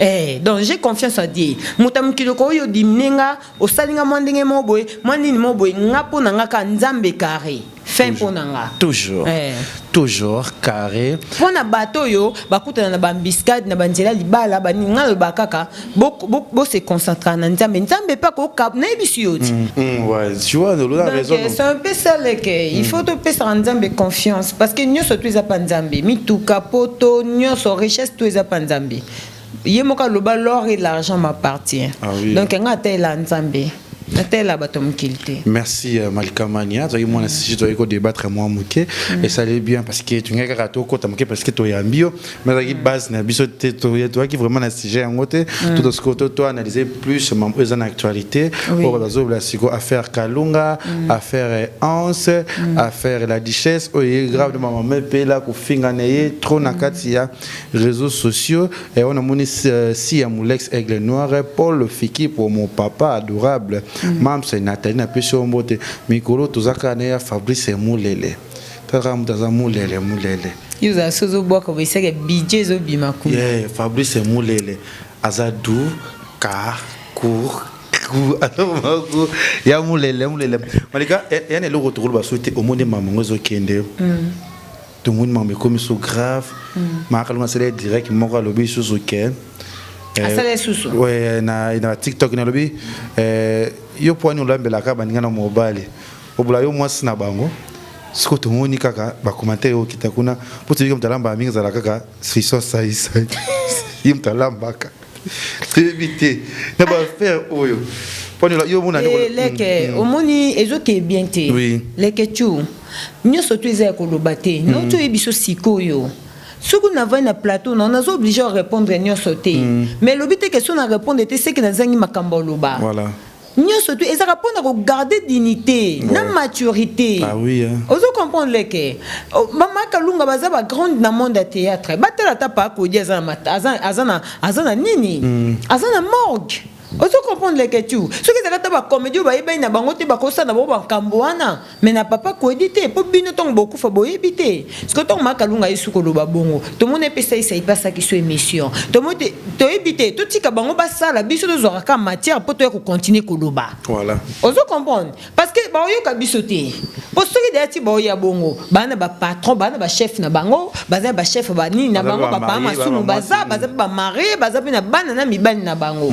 Donc j'ai confiance à Dieu. Mutamukilo ko yo dimninga osalinga mwandenge moboy, mwandini moboy ngapo na ngaka nzambe carré. Fin ponanga. Toujours. Toujours carré. Pona bato yo bakuta na bambiscade na banzela libala baninga lo bakaka bo se concentrer na nzambe nzambe pas ko cap na ebisioti. Ouais, tu vois nous la raison. C'est un peu ça il faut te passer en nzambe confiance parce que nous surtout les nzambe mi tout capoto nous so richesse tous les nzambe. Yemoka loba l'or et l'argent m'appartient. Donc ngata la nzambe. Merci Malika Mania. Tu as eu mon assisté, tu as eu débattre moi mouké et ça allait bien parce que tu n'as qu'à rater au côté mouké parce que tu es en bio. Mais la base n'a biso toi qui vraiment assisté en côté tout ce que toi analyser plus membres en actualité pour la zone la psycho affaire Kalunga, affaire Anse, affaire la Duchesse. Oui grave de maman mais paye là pour finganer trop na katia réseaux sociaux et on a mon si à mon ex aigle noir Paul Fiki pour mon papa adorable. Mam c'est Nathalie na pesho mbote mikolo tozaka na ya Fabrice Mulele tara mutaza mulele yuza sozo bwako biseke budget zo bimaku Fabrice Mulele azadu car cour alors ya mulele malika yana le retour ba souhaiter au monde maman zo kende tout le monde m'a comme so grave ma kalma c'est direct moko lobi so ken ouais na TikTok na lobi yo point nous lambela ka baninga na mobile obula yo mwasi na bango siko tomoni kaka ba commentaire o kitakuna po tiki mtalamba mingi za kaka fiso sai yim talambaka éviter na ba faire oyo poni yo mona leke omoni ezoke bien te leke tu nyoso tu eza ko lobate non tu ebiso sikoyo soki na vai na plateau na nazo obligé à répondre nyoso te mais lobite question na répondre te c'est que nazangi makambo loba voilà nyoso tu eza répondre ko garder dignité na maturité. Ah oui hein. Ozo comprendre leke mama kalunga baza ba grande na monde de théâtre batela ta pa ko dia azana nini azana morgue. Ozo comprendre les questions. Ce qui est ba comédie ba yeba na bango te ba kosa na bo ba kamboana mais na papa ko éditer po bino tong beaucoup fa bo éviter. Ce que tong makalunga isuko lo ba bongo. To mone pesa isa ipasa ki so émission. To mote to éviter to tika bango ba sala biso de zoraka matière pour to ko continuer ko loba. Voilà. Ozo comprendre parce que ba yo ka bisoté. Pour ceux qui derti ba ya bongo, ba na ba patron, ba na ba chef na bango, ba na ba chef ba ni na bango ba pa masunu baza ba mari, baza na bana na mibali na bango.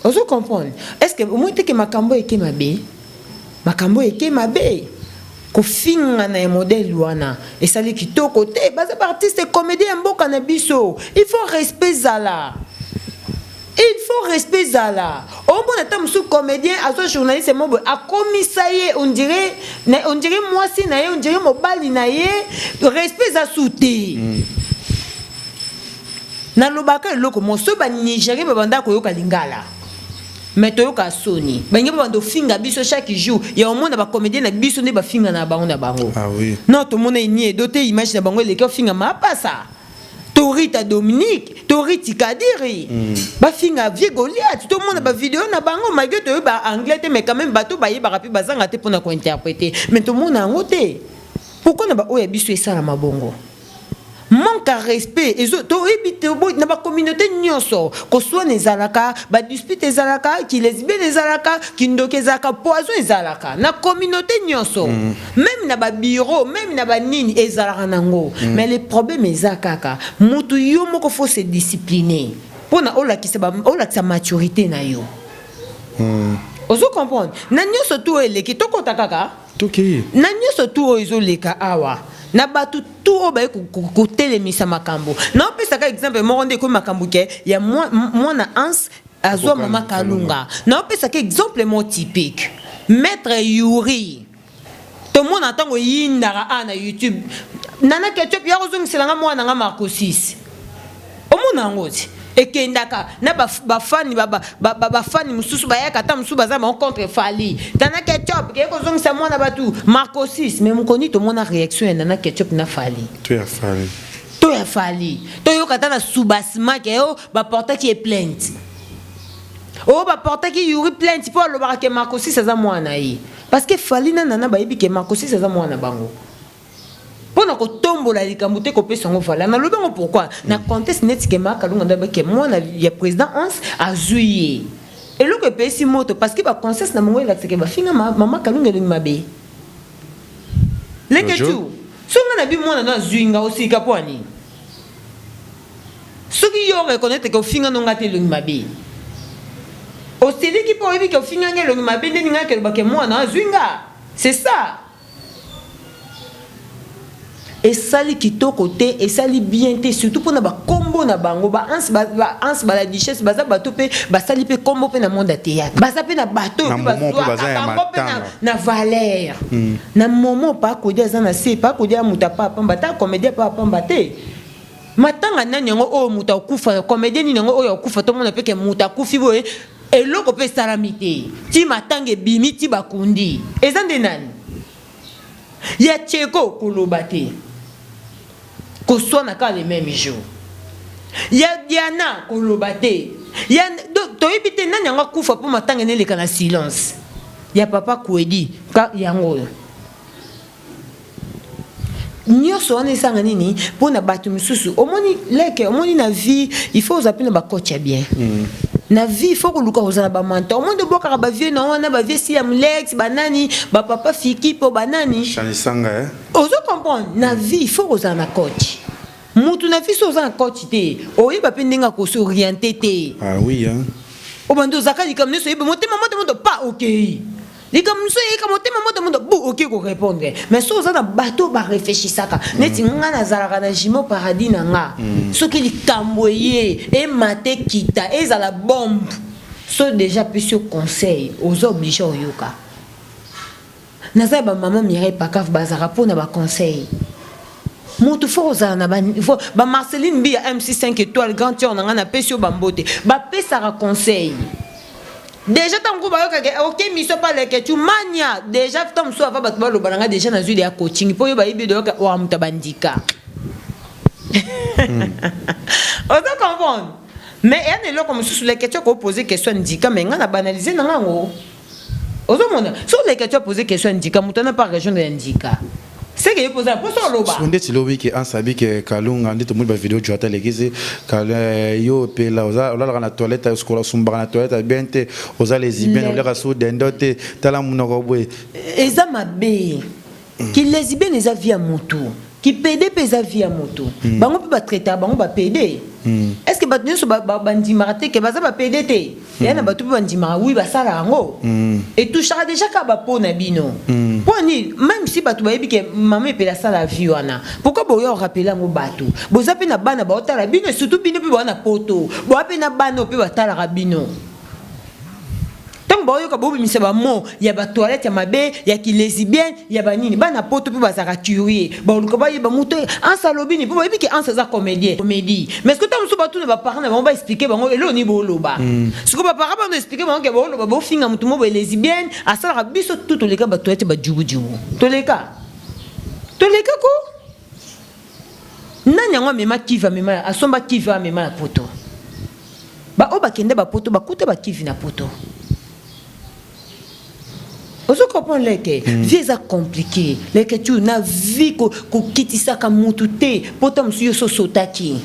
Ozo comprendre. Est-ce que au moins que makambo eke mabe? Makambo eke mabe. Ko finga na modèle wana. Et ça li kitoko te, baza artiste comédien mboka na biso. Il faut respect zala. Il faut respect zala. Au moins na tam sou comédien, aso journaliste mobo a commissaire, on dirait moi si na ye, on dirait mobali na ye, respect za souté. Na lobaka loko moso ba Nigeria ba banda ko yoka lingala. Mais toyoka soni bangi bando finga biso chaque jour ya au monde ba comédien na biso ne ba finga na bango na bango. Ah oui non to mona ni doté image na bango le ko finga ma pasa Torita Dominique Toriti Kadiri ba finga vie Goliath to mona ba vidéo na bango malgré to ba anglais te mais quand même bato ba yeba rapi bazanga te pona ko interpréter mais to mona ngote pourquoi na ba oya biso esala mabongo manque à respect et to ebite na ba communauté nyonso ko soit nezalaka ba dispute ezalaka ki lesbienne ezalaka ki ndoke ezalaka poison ezalaka na communauté nyonso même na ba bureau même na ba nini ezalaka nango mais le problème ezakaka mutu yo moko faut se discipliner pona olakisa maturité na yo ozo comprendre na nyonso to eleki to kota kaka toki na nyonso to ezoleka awa na batu tout ba ko telemisa makambo na pesa ka exemple mo ronde ko makambo ke ya moi na ans azwa mama kalunga na pesa ka exemple mo typique maître Yuri to mona tango yinda na YouTube nana ketchup ya kozong selanga mo na nga Marco 6 o mona ngoti ekendaka na ba fani mususu ba yaka ta mususu baza ma contre Fali tana ketchup ke ko zong sa mona batu Marco 6 mais mon koni to mona réaction na ketchup na Fali tu ya Fali to yo kata na subasma ke o ba porta qui est plainte o ba porta qui Yuri plainte pour le barake Marco 6 za mona yi parce que Fali na nana ba yibi ke Marco 6 za mona bango pona ko tombola likambo te ko pesa ngo vala na lobango pourquoi na contexte net ke makalunga ndabe ke moi na ya président Hans azuye et lo ke pesi moto parce que ba contexte na mongo la ke ba finga mama kalunga le mabe leke tu songa na bi mona na zuinga aussi ka pwani soki yo reconnaître que finga no ngate le mabe o seli ki po ebi ke finga ngelo mabe ndeni ngake ba ke moi na zuinga c'est ça. Et ça li kito côté et ça li bien té surtout pour na ba combo na bango ba ans ba la duchesse baza bato pe ba sali pe combo pe na monde de théâtre baza pe na bato pe na valeur na moment pas ko dia na se pas ko dia muta pa pamba ta comédien pa pamba te matanga nani ngo o muta kufa comédien ni ngo o kufa to mona pe ke muta kufi boye et loko pe salamité ti matange bimi ti bakundi ezande nani ya cheko kolobate ko soit na ka le même jour ya Diana kolobate ya to ebite nani nga kufa po matanga ne leka na silence ya papa Kwedi ka yango nyoso on esanga nini po na batu misusu omoni leke omoni na vie il faut zapina ba coach bien na vie il faut que luka ozana ba mentor au moins de boka ba vie na wana ba vie si am lex banani ba papa fiki po banani chanisanga ozo comprendre na vie il faut ozana coach mutu na vie so ozana coach te oyi ba pendenga ko se orienter te ah oui hein o bando zakali comme ne so yebe motema moto pas OK likamso comme motema moto bu OK ko répondre mais so za na bateau ba réfléchissaka neti nga na zalaka na jimo paradis na nga soki likamboye e mate kita eza la bombe so déjà plus conseil aux obligés oyoka naza ba maman Mireille Pakaf bazara pona ba conseil Moutou Forza na ba Marceline Bia MC 5 étoiles grand tion nga na pesio bambote ba pesara conseil déjà tango ba yoka OK miso pas les que tu mania déjà tant so va batba lo balanga déjà na zui de coaching po yo ba ibi de yoka wa mutabandika on doit comprendre mais il y a des gens comme sur les questions qu'on pose question indica mais on a banalisé na ngo ozo mona sur les questions poser question indica mutana par région de indica c'est que poser pour ça loba on dit lobi que en sabi que kalunga ndito mu ba vidéo tu atale kisi kala yo pe la oza la na toilette escola sumba na toilette bente oza les ibien on les raso dendote tala munoko boy eza mabe qui les ibien les avis à moto qui pede pesa vie à moto bango pe ba traiter bango ba pede est-ce que battu so ba bandimaraté que baza ba pede te ya na batu bandimara oui ba sala ngo et tout chara déjà ka ba pona bino poni même si batu ba yebi que maman pe la sala vie wana pourquoi boyo rappeler ngo batu boza pe na bana ba otala bino surtout bino pe ba na poto bo pe na bana pe ba tala rabino boyo ka bobi miseba mo ya ba toilette ya mabe ya ki lesbienne ya ba nini bana poto pe bazaka curieux ba luka ba yeba muto en salobini po yebi ke en ça comédie mais est-ce que tam so ba tout ne ba parents ba expliquer bango elo ni boloba ce que ba parents ba expliquer bango ke boloba bo finga muto mo ba lesbienne asala biso tout le ka ba toilette ba jubu to le ka ko nanya ngwa mema kiva mema asomba kiva mema na poto ba o ba kende ba poto ba kuta ba kivi na poto. Vous comprenez que vie est compliqué, les que tu na vie ko kitisa ka mutute potom suyo so sotaki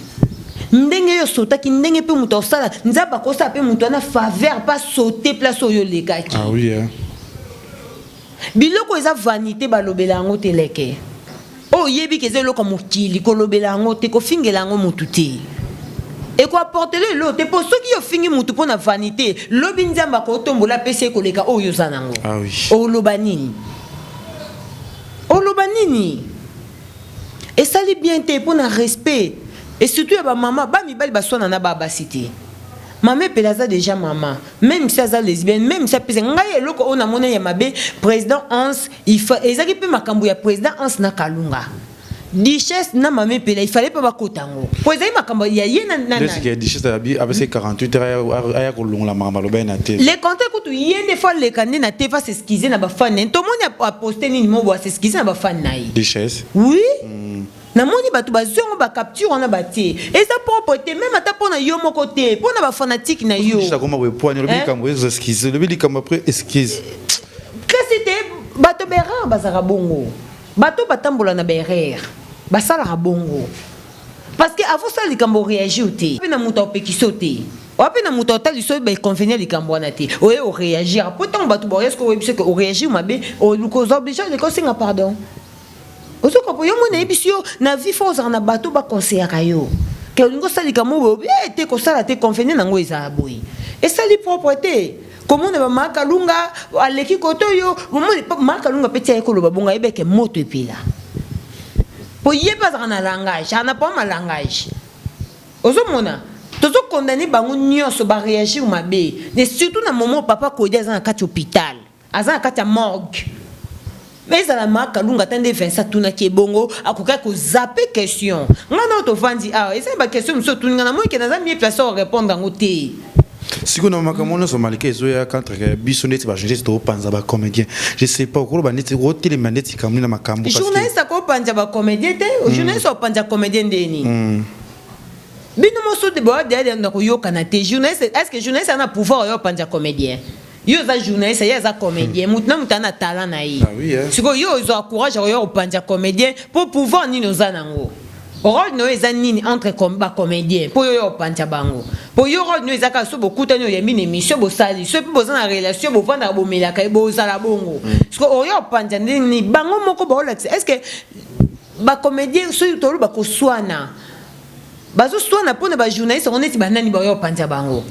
ndenge yo sotaki ndenge pe muto sala nzaba ko sa pe muto na faveur pas sauter place yo lekaki ah oui biloko eza vanité balobela ngo teleke o yebi ke zelo ko mukili ko lobela ngo te ko fingela ngo mutute et quoi porter le lot pour ceux qui ont fini mutu pour na vanité lobi nzamba ko tombola pese ko leka o yozanango ah oui o lobanini et ça li bien te pour na respect et surtout ba maman ba mi bali ba sona na ba cité maman pelaza déjà maman même si ça lesbienne même si ça pese ngai eloko ona mona ya mabe président Hans il faut ezaki pe makambo ya président Hans na Kalunga Dichesse na mame pela il fallait pas bakotango poza makambo ya yena na c'est que Dichesse abi avec 48 heures aya ko longa mama loba na te les contacts kutu yende fa le kande na te fa s'excuser na ba fan to moni a poster ni mo bo s'excuser na ba fan na yi Dichesse oui na moni batu bazongo ba capture na ba te et ça propreté même ata pona yo moko te pona ba fanatique na yo ça comment we poigner le bikambo s'excuser le bikambo après excuse que c'était bato berer bazara bongo bato batambola na berer basala bongo parce que avant ça likambo réagir te pe na muta opekiso te wapi na muta otali so ba convenir likambo na te oye o réagir pourtant bato bo est-ce que we que o réagir mabe o lukozo obligé de conseiller pardon ozo ko yo mona ebisio na vie force na bato ba conseiller kayo que lingo sali kamo bo te ko sala te convenir na ngo eza boy et ça li propreté comment ne va makalunga aleki kotoyo makalunga petit ekolo babonga ebeke moto epila po yeba na langage ana pas ma langage ozomona tozo condamner bango nyonso ba réagir mabe et surtout na moment papa ko dia na kati hôpital azana kati morgue mais ça la makalunga tande 27 tuna ki bongo akoka ko zapper question ngana to vandi ah esa ba question so tuninga na mo ke na za mi place au répondre ngote si on a makamona so malika ezoya contre bisoneti ba jeunesse to panza ba comédien je sais pas ko ba neti ko tele maneti kamuna na makambo parce que journaliste ko panza ba comédien te journaliste o panza comédien ndeni bino moso de boa de na ko yokana te journaliste est-ce que journaliste a pouvoir yo panza comédien yo za journaliste ya za comédien mutna mutana talent na yi ah oui siko yo zo encourage yo panza comédien pour pouvoir ni nos anango rôle no ezanini entre combat comédien pour yo pancha bango pour yo rôle no ezaka so bokuta no yemi émission bo sali so pe bozana relation bo vanda bo melaka bo sala bongo parce que yo pancha ni bango moko ba olax est-ce que ba comédien so to ba ko swana bazo swana pona ba journaliste on est banani ba yo pancha bango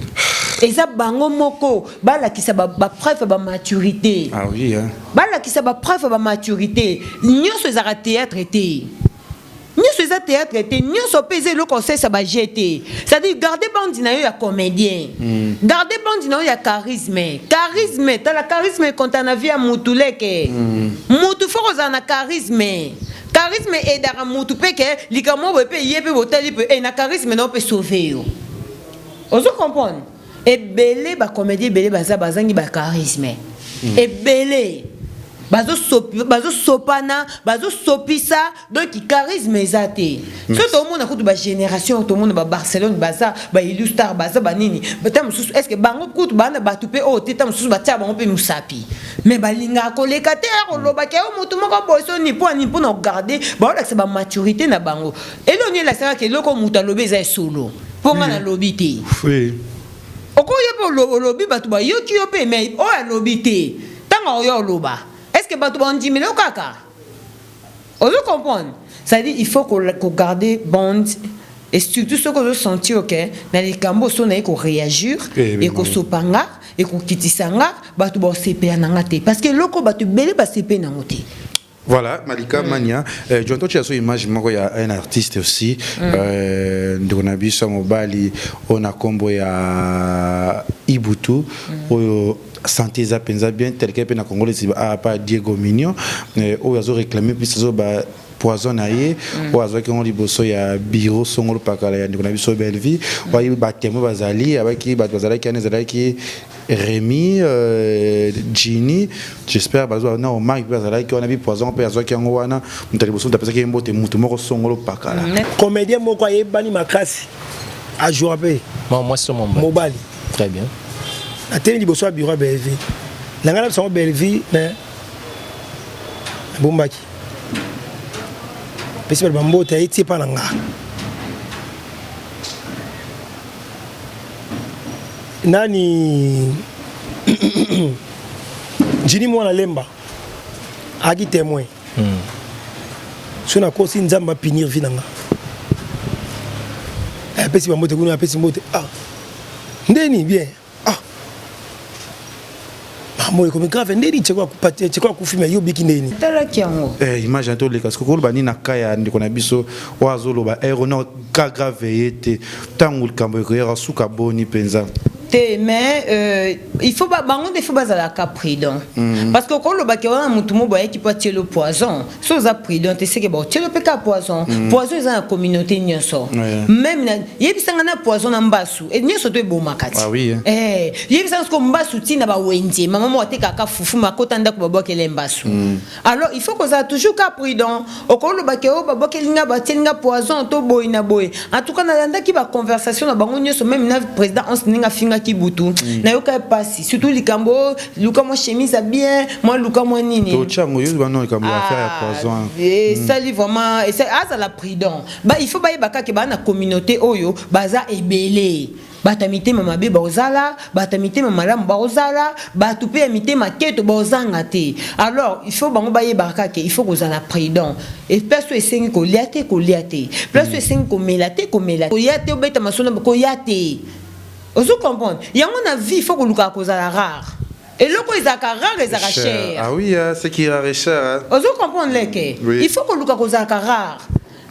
Et ça, bango moko, bala qui sa ba preuve ba maturité. Ah oui, hein. Bala qui sa ba preuve ba maturité. Nyo se zara théâtre été. Nyo se zara théâtre été. Nyo so pese le conseil sa ba jeté. C'est-à-dire, gardez bandi na yo ya comédien. Gardez bandi na yo ya charisme. Charisme, t'as la charisme quand on a vu à Moutuleke. Moutou faut qu'on a charisme. Charisme est dans Moutou peke, likamo wepe yepe botali pe, et na charisme non peut sauver yo. Vous comprenez? Et belé ba comédie belé baza bazangi ba charisme. Et belé bazo sopana, bazo sopisa donc charisme ezate. So tout le monde a coup de ba génération, tout le monde ba Barcelone baza, ba illustre baza ba nini. Batam sous est-ce que bango coup bana ba tupé o tetam sous ba tia bango pe musapi. Mais ba linga ko lekate a lo ba ke o mutu moko boso ni pour na garder, ba la c'est ba maturité na bango. Et l'on y la ça que loko muta lobe za solo. Pour na lobité. Oui. Okoyo po lobby batu ba yo ki yo pe mais o ya lobité. Tanga yo loba. Est-ce que batu ba on 10 000 kaka? On veut comprendre. Ça dit il faut qu'on garde bond et surtout ce que je senti OK dans les cambo so na ko réagir et ko sopanga et ko kitisanga batu ba CP na ngate parce que loko batu belé ba CP na ngote. Voilà, Malika Mania. J'entends tu as une image, il y a un artiste aussi. On a vu son mobile, on a combo à Ibutu. Santé Zapenza bien, tel que na Congolais, pas Diego Mignon. On a réclamé puis ça poison aye ou azo ki on liboso ya bureau songolo pakala ya ndikona biso Belleville wa yi batemo bazali abaki bazali ki anezali ki Rémi Gini j'espère bazo na o mark bazali ki on a bi poison pe azo ki ngo wana mutaliboso ndapesa ki mbote mutu moko songolo pakala comédien moko ayebani makasi a jouer pe moi c'est mon mobile très bien ateli liboso ya bureau Belleville la ngala so Belleville mais bombaki pesi ba mbote ayiti pa nanga nani Jini mwana lemba agi témoin sona kosi nzamba pinir vinanga pesi ba mbote kuna pesi mbote ndeni bien moi comme grave ndeni tshekwa kupatia tshekwa kufima yo biki ndeni tala kiango image to le parce que ko bani na kaya ndiko na biso wazolo ba aéronaute ka grave yete tangu kambo ko ya suka boni penza mais il faut pas bango des faut pas à la prudent parce que quand le baké wana mutu mo boye qui peut tirer le poison so za prudent tu sais que bon tirer le peka poison poison est dans la communauté nyonso même yebisanga na poison na mbasu et nyonso to bo makati ah oui yebisanga ko mbasu tina ba wenje mama mo ateka ka fufu makota ndako babo kele mbasu alors il faut que ça toujours ka prudent au quand le baké o babo kelinga ba tilinga poison to boy na boy en tout cas na ndaki ba conversation na bango nyonso même na président on singa finga Kibutu na yoka passi surtout likambo luka moi chemise bien moi luka moi nini to chango yo ba non likambo affaire ya poison et ça li vraiment et c'est à la prudent ba il faut ba yebaka ke ba na communauté oyo baza ebele batamite mama be bazala batamite mama la bazala batupe amite maketo bazanga te alors il faut bango ba yebaka ke il faut que la prudent et perso esengi ko liate perso esengi ko melate ko yate obeta masona ko yate. Vous comprenez? Il y a une vie, il faut que nous cause la rare. Et le coup, ils ont rare, ils ont cher. Ah oui, c'est qui est cher. Vous comprenez? Il faut que nous cause la rare.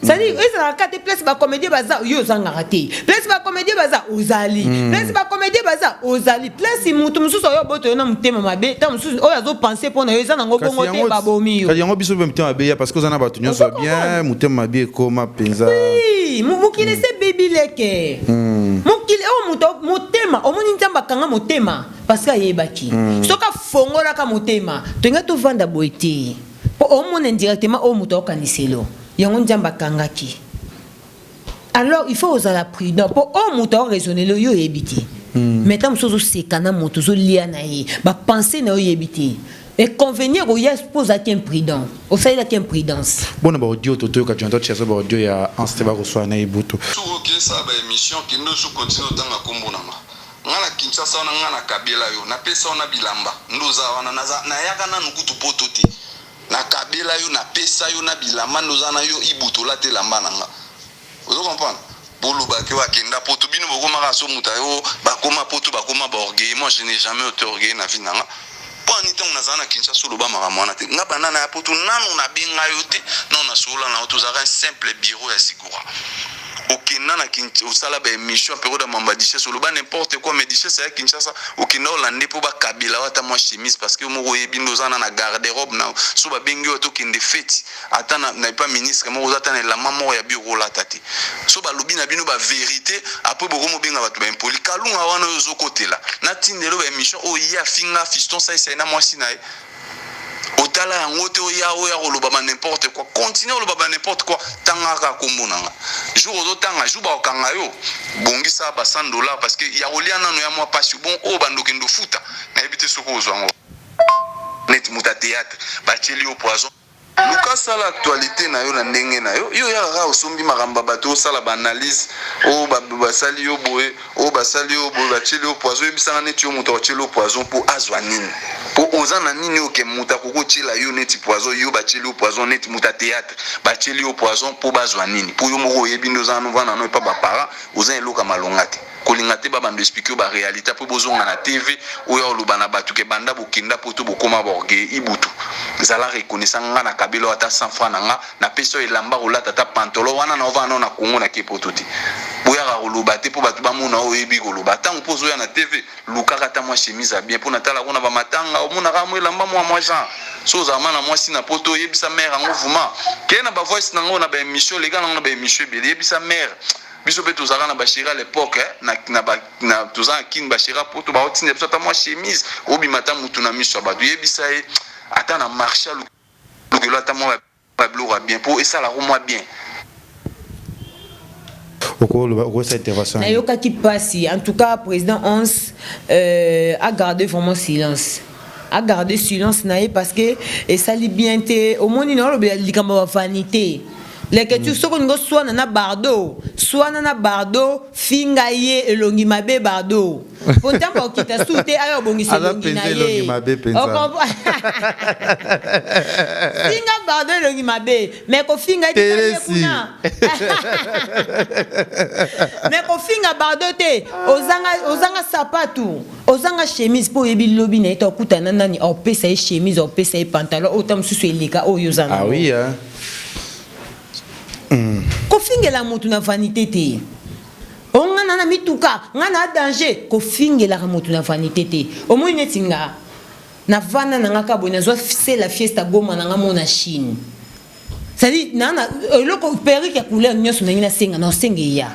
C'est-à-dire, ils ont quatre places de comédie baza, ils ont raté. Place de comédie baza, Ozali. Place de comédie baza, Ozali. Place si mutum sous soyo boto na mutema mabe, tam sous oyazo penser pour na yoza na ngoko ngote babomi yo. Kali yango biso mutema mabe parce que zana batu nyonso bien, mutema mabe koma penza. Oui, mukile se baby leke. Mukile o mutema, o moni nzamba kanga mutema parce que ayebaki. Soka fongola ka mutema, tenga to vanda boité. Po o moni directement o muto kaniselo. Yango nzamba kangaki. Alors il faut oser la prudence pour au muto raisonner le yo ebiti. Maintenant sozo sekana moto zo liana ye, ba penser na yo ebiti. Et convenir au yes pose à quel prudent. Au fait la quelle prudence. Bon ba audio toto ka janto tshasa ba audio ya Ansteba Roswa na Ibutu. Soki ça ba émission qui nous sous continue tanga kombonanga. Ngana Kinshasa na ngana Kabila yo na pesa na bilamba. Ndoza wana na yaka na nukutu pototi. Na Kabila yo na pesa yo na bilamba ndoza na yo Ibutu la te lamba nanga. Vous comprenez? boloba ke wakenda poto bino bokomaka so muta yo bakoma poto bakoma baorgueil. Moi je n'ai jamais été orgueil na vie nanga. Poni ntango nazala na Kinshasa loba maka mwana te nga banana ya poto nanu na benga yo te non na sola na tozaka un simple bureau ya Sikura. Okina na Kinshasa osala ba émission période ya mamba diche so loba n'importe quoi mais diche c'est à Kinshasa okina olande po ba kabila wata moi chemise parce que moko yebindo zana na garde-robe na so ba bengi wato kinde feti ata na pas ministre moko zata na la maman ya bureau la tati so ba lobi na bino ba vérité après boko mo benga bato ba impoli kalunga wana yo zokotela na tindelo ba émission o ya finga fiston ça c'est na moi sinae otala yango te oya koloba ba n'importe quoi continue koloba ba n'importe quoi tangaka komonanga jour ozotanga jour bakanga yo bongisa ba $100 parce que ya kolia nano ya mwa pasi bon o bandoke ndo futa na ebite soko ozwango net muta théâtre bacheli au poison luka sala actualité na yo na ndenge na yo yo ya kaka osombi makambo bato osala ba analyse o basali yo boye o basali yo boye bacheli au poison ebisanga neti yo moto bacheli au poison po azwa nini po oza na nini oke muta kokotiela yo neti poison yo bacheli au poison neti muta théâtre bacheli au poison po bazwa nini po yo moko oyebi ndo oza novana no epa bapara oza eloka malonga te kolinga te babando expliquer ba réalité po bozonga na TV oyo oloba na batu ke banda bokenda poto bokoma borgueil ibutu zala reconnaissant nga na kabelo ata 100 francs nanga na peso elamba kolata ta pantolo wana na ovana na Kongo na kepoto te boya ga koloba te po batu bamona oyebi koloba tango pozo ya na TV lukaka ta mwa chemise bien po na tala kona ba matanga omona ka mwe lamba mwa genre so zamana mwa sina poto yebisa mère ngo vuma kena ba voice nango na ba émission les gars na ba émission beli yebisa mère biso pe tozaka na bashira à l'époque na tozaka kin bashira poto ba otinda biso ta mwa chemise obimata mutu na miso ba yebisa e ata na marché lukelo ata mwa ba blora bien pour ça la moi bien na yokaki pasi en tout cas président Ons a gardé vraiment silence a gardé silence naé parce que et ça li bien te au monde non le likambo vanité les que tu soko ngo swana na bardo finga ye elongi mabe bardo pourtant ba okita soute ayo bongisa elongi na ye finga bardo elongi mabe mais ko finga te kuna mais ko finga bardo te ozanga sapatu ozanga chemise po yebi lobi na eto kutana nani opesa chemise opesa pantalon autant susu elika oyo zanga ah oui hein. Kofingela mutu na vanité te ongana na mituka ngana danger kofingela mutu na vanité te omoi netinga na vana na ngaka bona zo c'est la fiesta goma na ngamo na Chine ça dit nana loko perruque ya couleur nyoso na ngina senga na senga ya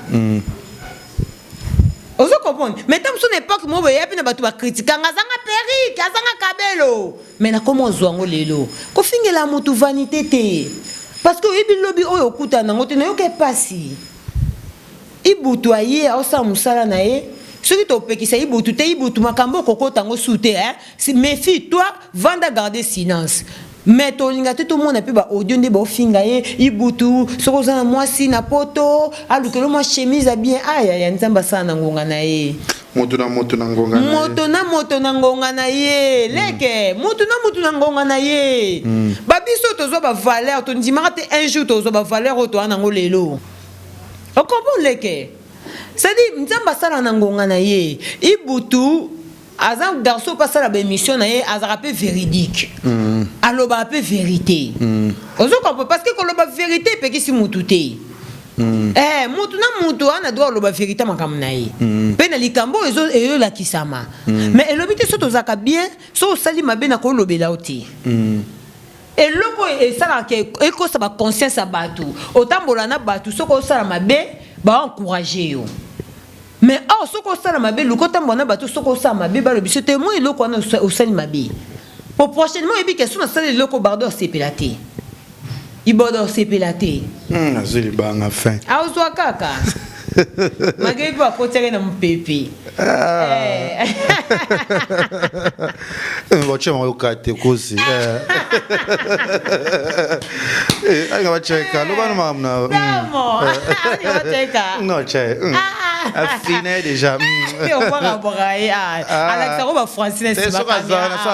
ozo comprendre mais tam son époque mo boye pe na batu ba critiquer ngazanga perruque azanga kabelo mais na comment zwango lelo kofingela mutu vanité te parce que ibi lobi oyo okuta nango te na yoke pasi ibutu aye osa musala na ye soki to pekisa ibutu te ibutu makambo kokota ngo sute hein méfie toi vanda garder silence mais to linga te to mona pe ba audio nde ba finga ye ibutu soko za na mwasi na poto alukelo mwa chemise bien aya ya nzamba sana ngonga na ye moto na ngonga na ye leke moto na ngonga na ye babiso tozo ba valeur to ndimaka te un jour tozo ba valeur oto ana ngolelo o comprendre leke c'est dit nzamba sala na ngonga na ye ibutu azan garçon passe la émission na ye azara pe véridique aloba pe vérité ozo comprendre parce que ko loba vérité pe kisi mutu te mutu na mutu ana doit loba vérité makam na ye pe na likambo ezo la kisama mais elobi te soto zaka bien so sali mabe na ko lobela oti eloko esala ke ekosa ba conscience ya batu otambola na batu soko osala mabe ba encourager yo mais soko osala mabe lukotambola na batu soko osala mabe ba lobi te moi eloko na osali mabe pour prochainement ebi question na sala eloko bardo sepelate ibodo sepelate azeli banga fin azwa kaka magari pa kotere na mpepe wacha mo kate kosi ai ngabacheka lo bana mamna no cheka no che Affiné déjà. Et on va raborailler. Alexandre va français. C'est ça,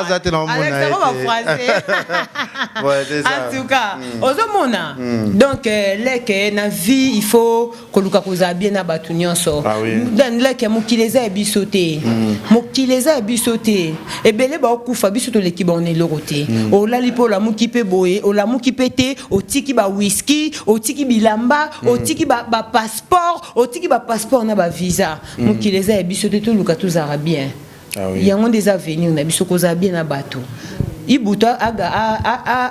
ça, c'est normal. Alexandre va français. Ouais, c'est ça. En tout cas, ozomona. Donc, leke na vie, il faut que luka koza bien na batu nyonso. Ah oui. Dan leke mokileza e bisote. Mokileza e bisote. E bele ba okufa bisoto leki ba on elorote. O lali po la muki pe boye, o la muki pete, o tiki ba whisky, o tiki bilamba, o tiki ba passeport, o tiki ba passeport na ba visa. Mokileza e bisote to luka to zara bien. Ah oui. Yango des avenir na biso koza bien na bato. Ibuta aga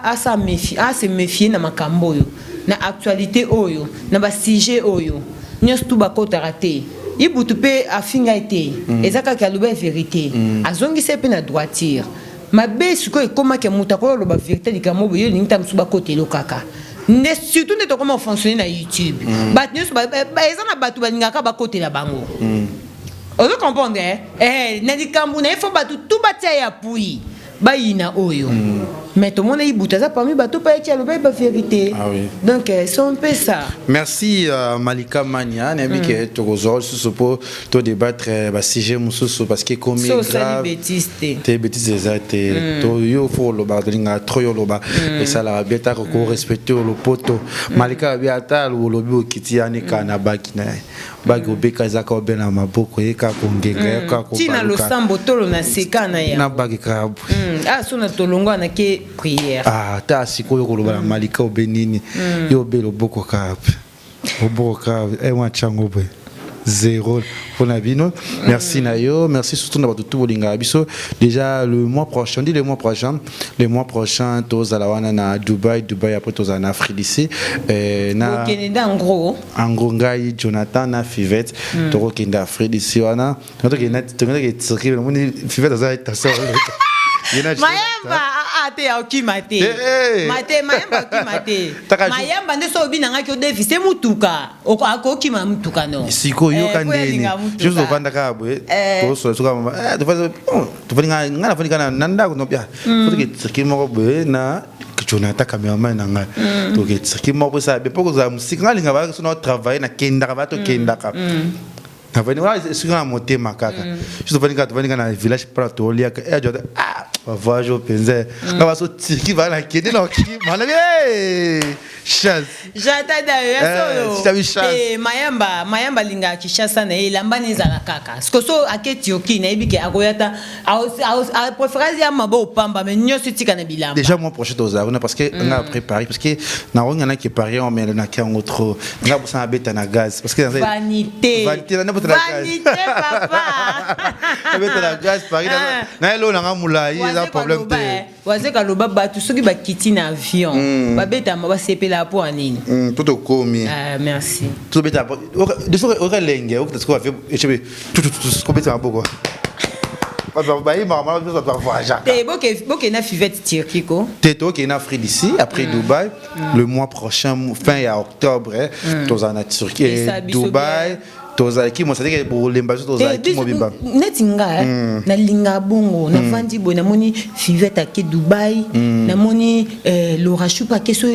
a se méfier na makambo yo, na actualité oyo, na ba sujet oyo. Nyos tu ba kota raté. Ibutu pe afinga été. Ezaka ka loba vérité. Azongi se pe na droiture. Mabe suko ekoma ke mutako lo ba vérité likamo yo linta msuba kote lokaka. Ne surtout ne to comment fonctionner na YouTube. Bat nyos ba ezana batu ba ngaka ba kote la bango. Vous comprenez? Nadikambu na ifo batu tout batia ya pui. Baïna oyo. Mais tout le monde a dit ça parmi bateau pas être la vérité. Ah oui. Donc c'est un peu ça. Merci Malika Mania, n'aime que tu ressors sur pour te débattre sujet mususu parce que comme grave. Tes bêtises exactes. To yo faut le bardelinga trop yo loba et ça la bien ta ko respecter le poto. Malika biata le lobi okiti anika na bakina. Bagi obeka zaka obena maboko eka kongeka ka ko. Tina lo sambo tolo na sekana ya. Na bagi kabu. Ah sona tolongwa na ke prière. Ah ta sikoyo ko loba Malika obenini yo belo boko kabu. Oboko kabu e wa chango be. Zéro pour Nabino. Merci Nayo, merci surtout d'avoir tout bolinga biso. Déjà le mois prochain, le mois prochain tous à la wana na Dubaï après tous en Afrique d'ici na au Canada en gros ngai Jonathan na Fivette to Canada Afrique d'ici wana to que tsiki le monde Fivette ça ta sœur Mayamba ate okimate mayamba okimate mayamba ndeso binanga ko defise mutuka okokima mutuka no siko yo kandeni juste vanda kabwe to so kama to falinga ngana falinga nanda ko nopya to ke tsiki mo be na Jonathan cameraman nanga to ke tsiki mo bo sa be poko za musika ngalinga ba so no travailler na kenda ba to kenda ka avani wa sika mote makaka juste valinga na village para to lia ka voyage au penze ngaba so tiki va na kende na ki mana chance jata da yo mayamba linga kishasa na elambani zala kaka skoso aketi oki na ibike akoyata a préférence ya mabo pamba mais nyoso tika na bilamba déjà moi prochain aux arena parce que on a préparé parce que na on y en a qui parier on met na ki en autre nga bossa beta na gaz parce que vanité na beta na gaz vanité papa beta na gaz pari na elo na mulai il a problème te waze ka loba batu soki ba kiti na avion ba beta ba sepela pour anini tout au komi merci tout beta de so o relenge o que tu vas faire echebe tout ko beta un peu quoi Boke na Fivette Tirkiko. Teto qui est en Afrique d'ici, après Dubaï, le mois prochain, fin à octobre, tous en Turquie, Dubaï. Tozaki mo sadike pour l'embassade tozaki mo bimba netinga na linga bongo na vandi bo na moni Fivette ake Dubaï na moni Laura Choupa keso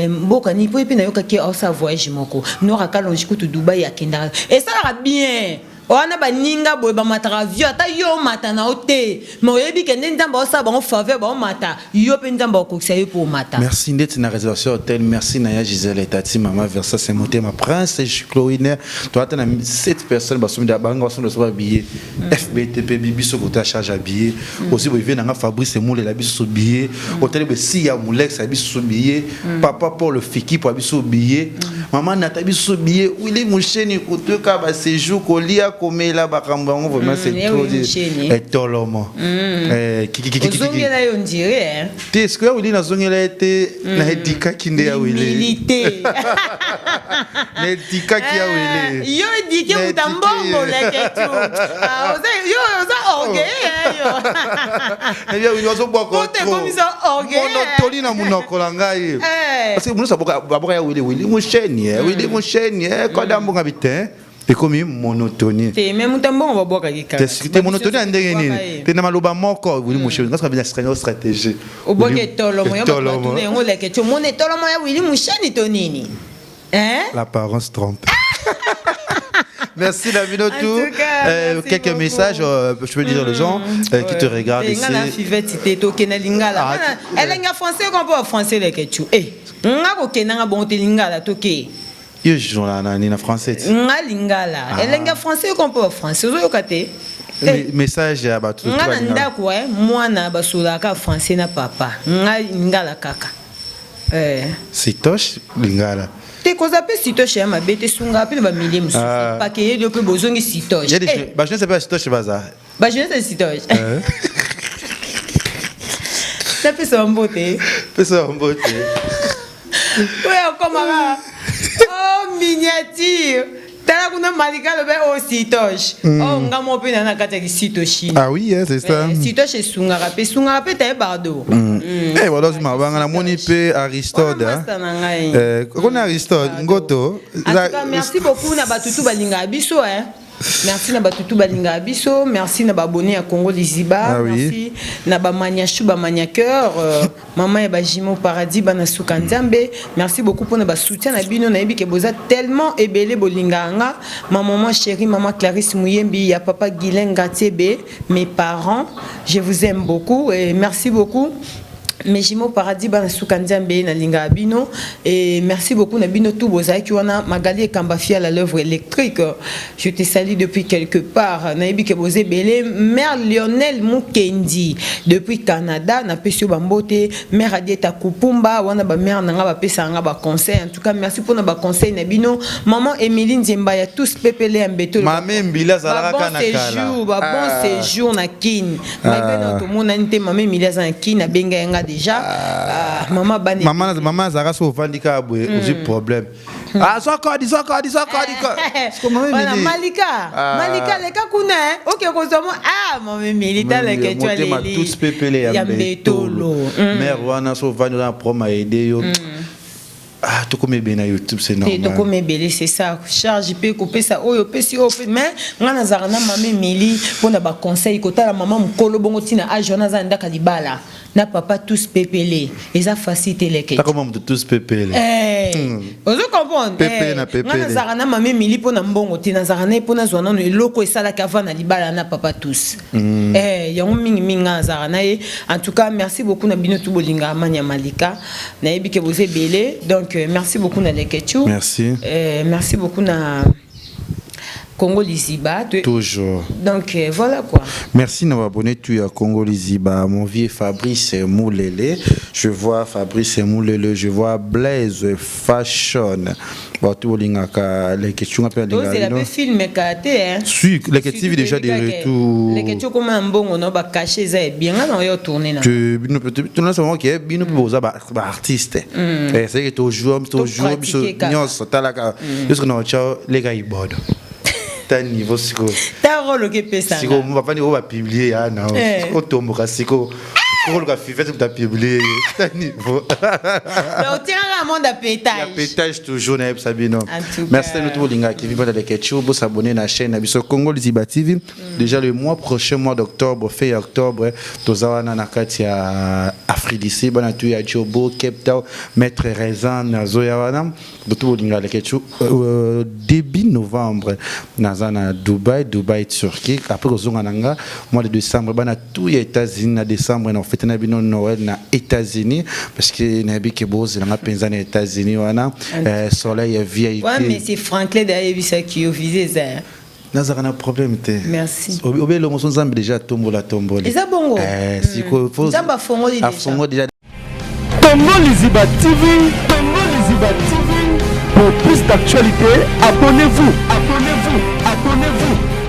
mboka ni po epina yoka ke au sa voyage moko nora kalonji kutu Dubaï akenda et ça va bien ona baninga boye ba matara vio ata yo mata na ote mo yebi ke ndamba osa ba faveur ba mata yo pe ndamba okokisa yo po mata. Merci ndeti na réservation hôtel, merci Naya Gisèle Tati Mama Versa c'est monté ma prince je Chloé toi tu as 7 personnes ba somi da banga so so billet FBTP biso ko ta charge à billet aussi boy vient na Fabrice Moule la biso billet hôtel be si ya Moulex la biso billet papa pour le fiki pour biso billet maman Nata biso billet Willy Moucheni ko te ka ba séjour ko lia comme là bakamba on vraiment c'est trop et tolomo zongela yo ndire te est-ce que Willy na zongela été na dika kinde ya Willy milité na dika ki ya Willy yo dike mutambongo leke tu yo za orgueil yo yo Willy ozo boko te komisa orgueil monotoni na munoko langai parce que munusa boka ya Willy Moucheni ko dambo ngabite c'est comme monotonie. C'est même un bon va boire quelque chose. C'est monotonie en dernier. T'es dans ma loba moko, vous Moucheni. Parce qu'on a une stratégie. Au bout que tolomo, on l'a que tout le monde est tolomo ya Willy Moucheni tonini. Hein? L'apparence trompe. Merci Nabino tout. Quelques beaucoup. messages, je peux dire aux gens qui te regardent ici. Elle est français qu'on peut français les que tu es. Nga ko kenanga bon te lingala toke. Yo journal na français. Nga lingala. Elle est français qu'on peut français. Ozo kate. Message à ba tout. Nga ndako moi na basolaka français na papa. Nga lingala kaka. Sitosh lingala. Te kozape sitosh ya mabete sunga pe ba milliers musu. Pa ke yo pe bozongi sitosh. Ba je ne sais pas sitosh baza. Ba je ne sais sitosh. Ça fait son beauté. Pesa mbote. Oui, comment oh, miniature. Tala kuna malika le be au sitosh. Oh, nga mo pe na kata ki sitoshi. Ah oui, c'est ça. Sitosh e sungara pe ta bardo. Eh voilà, je m'abanga na moni pe Aristote. On a Aristote ngoto. Merci beaucoup na batutu balinga biso Merci na batutu balinga biso, merci na abonné à Congo Liziba, merci na ba maniachu ba maniaqueur, maman et ba Jimo Paradis bana Soukanzambe, merci beaucoup pour na soutien na bino na yebi ke boza tellement ebele bolinganga, ma maman chérie, maman Clarisse Mouyembi, ya papa Guilain Gatebe, mes parents, je vous aime beaucoup et merci beaucoup. Mais Jimo Paradis bana Soukanzambe na linga bino et merci beaucoup na bino tout bozai ki wana Magali Kambafia à l'œuvre électrique. Je te salue depuis quelque part. Na yebi ke bozé belé mère Lionel Mukendi depuis Canada na pesio bambote mère Adieta Kupumba wana ba mère nanga ba pesa nga ba conseil. En tout cas merci pour na ba conseil na bino. Maman Emeline Nzemba ya tous pepele ambeto. Maman Mbila zalaka kana kala. Bon séjour na kin. Maman to mona nte maman Mbila za kin na benga nga déjà maman Zara so vandika abwe aussi problème so kodi voilà Malika leka kuna OK kozomo maman milita leka tu allez tous pepele ya mbetolo mère wana so vandika proma aider yo tout comme bien YouTube c'est normal. Tout comme bien c'est ça. Charge peut couper ça. Oh pesi mais ngana zarana mama mili pour na ba conseil kota la maman mkolo bongo tina a jona za ndaka libala. Na papa tous pepele. Eza facilité les questions. Ta comment tous pepele. Ozo comprendre. Pepele na pepele. Ngana zarana mama mili pour na mbongo tina zarana pour na zona no loko esala kava na libala na papa tous. Yango mingi ngana zarana en tout cas merci beaucoup na bino tout bolinga manya Malika. Na yebi ke boze belé donc merci beaucoup na Lekechu. Merci. Merci beaucoup na Congo Liziba. Toujours. Donc voilà quoi. Merci d'avoir abonné tu à Congo Liziba. Mon vieux Fabrice Moulele. Je vois Fabrice Moulele. Je vois Blaise Fashion. Bon, tout les questions après c'est le film kate hein. Si les questions déjà de retour. Les questions comme un bon on va cacher ça bien là on va tourner là. Tu tout le monde qui est bien pour ça artiste. C'est que toujours nyos talaka. Parce que non les gars ils bodent. T'as niveau siko. T'as rôle que pesa. Siko on va pas dire on va publier ah non. Siko tombe siko. Pour le fait que tu as publié t'as niveau. Donc tiens un monde à pétage. Il y a pétage toujours na Sabino. Merci à nous linga qui vivent dans les ketchup pour s'abonner à la chaîne Abisso Congo Liziba TV. Déjà le mois prochain mois d'octobre fin octobre tozawana na kati ya Afrique bana tu ya Jobo Cape Town Maître Raisin na Zoyawana tout linga les ketchup début novembre na Dubaï Turquie après ozonga nanga mois de décembre bana tout les États-Unis na décembre na fête na bino Noël na États-Unis parce que na bi ke boze na penza na États-Unis wana soleil VIP. Ouais mais c'est Franklin d'ailleurs ça qui au visé ça. Nazara na problème te. Merci. Obe lo moson zambe déjà tombola. Et ça bongo. Si ko faut. Zamba fongo déjà. Fongo déjà. Congo Liziba TV. Pour plus d'actualité, abonnez-vous.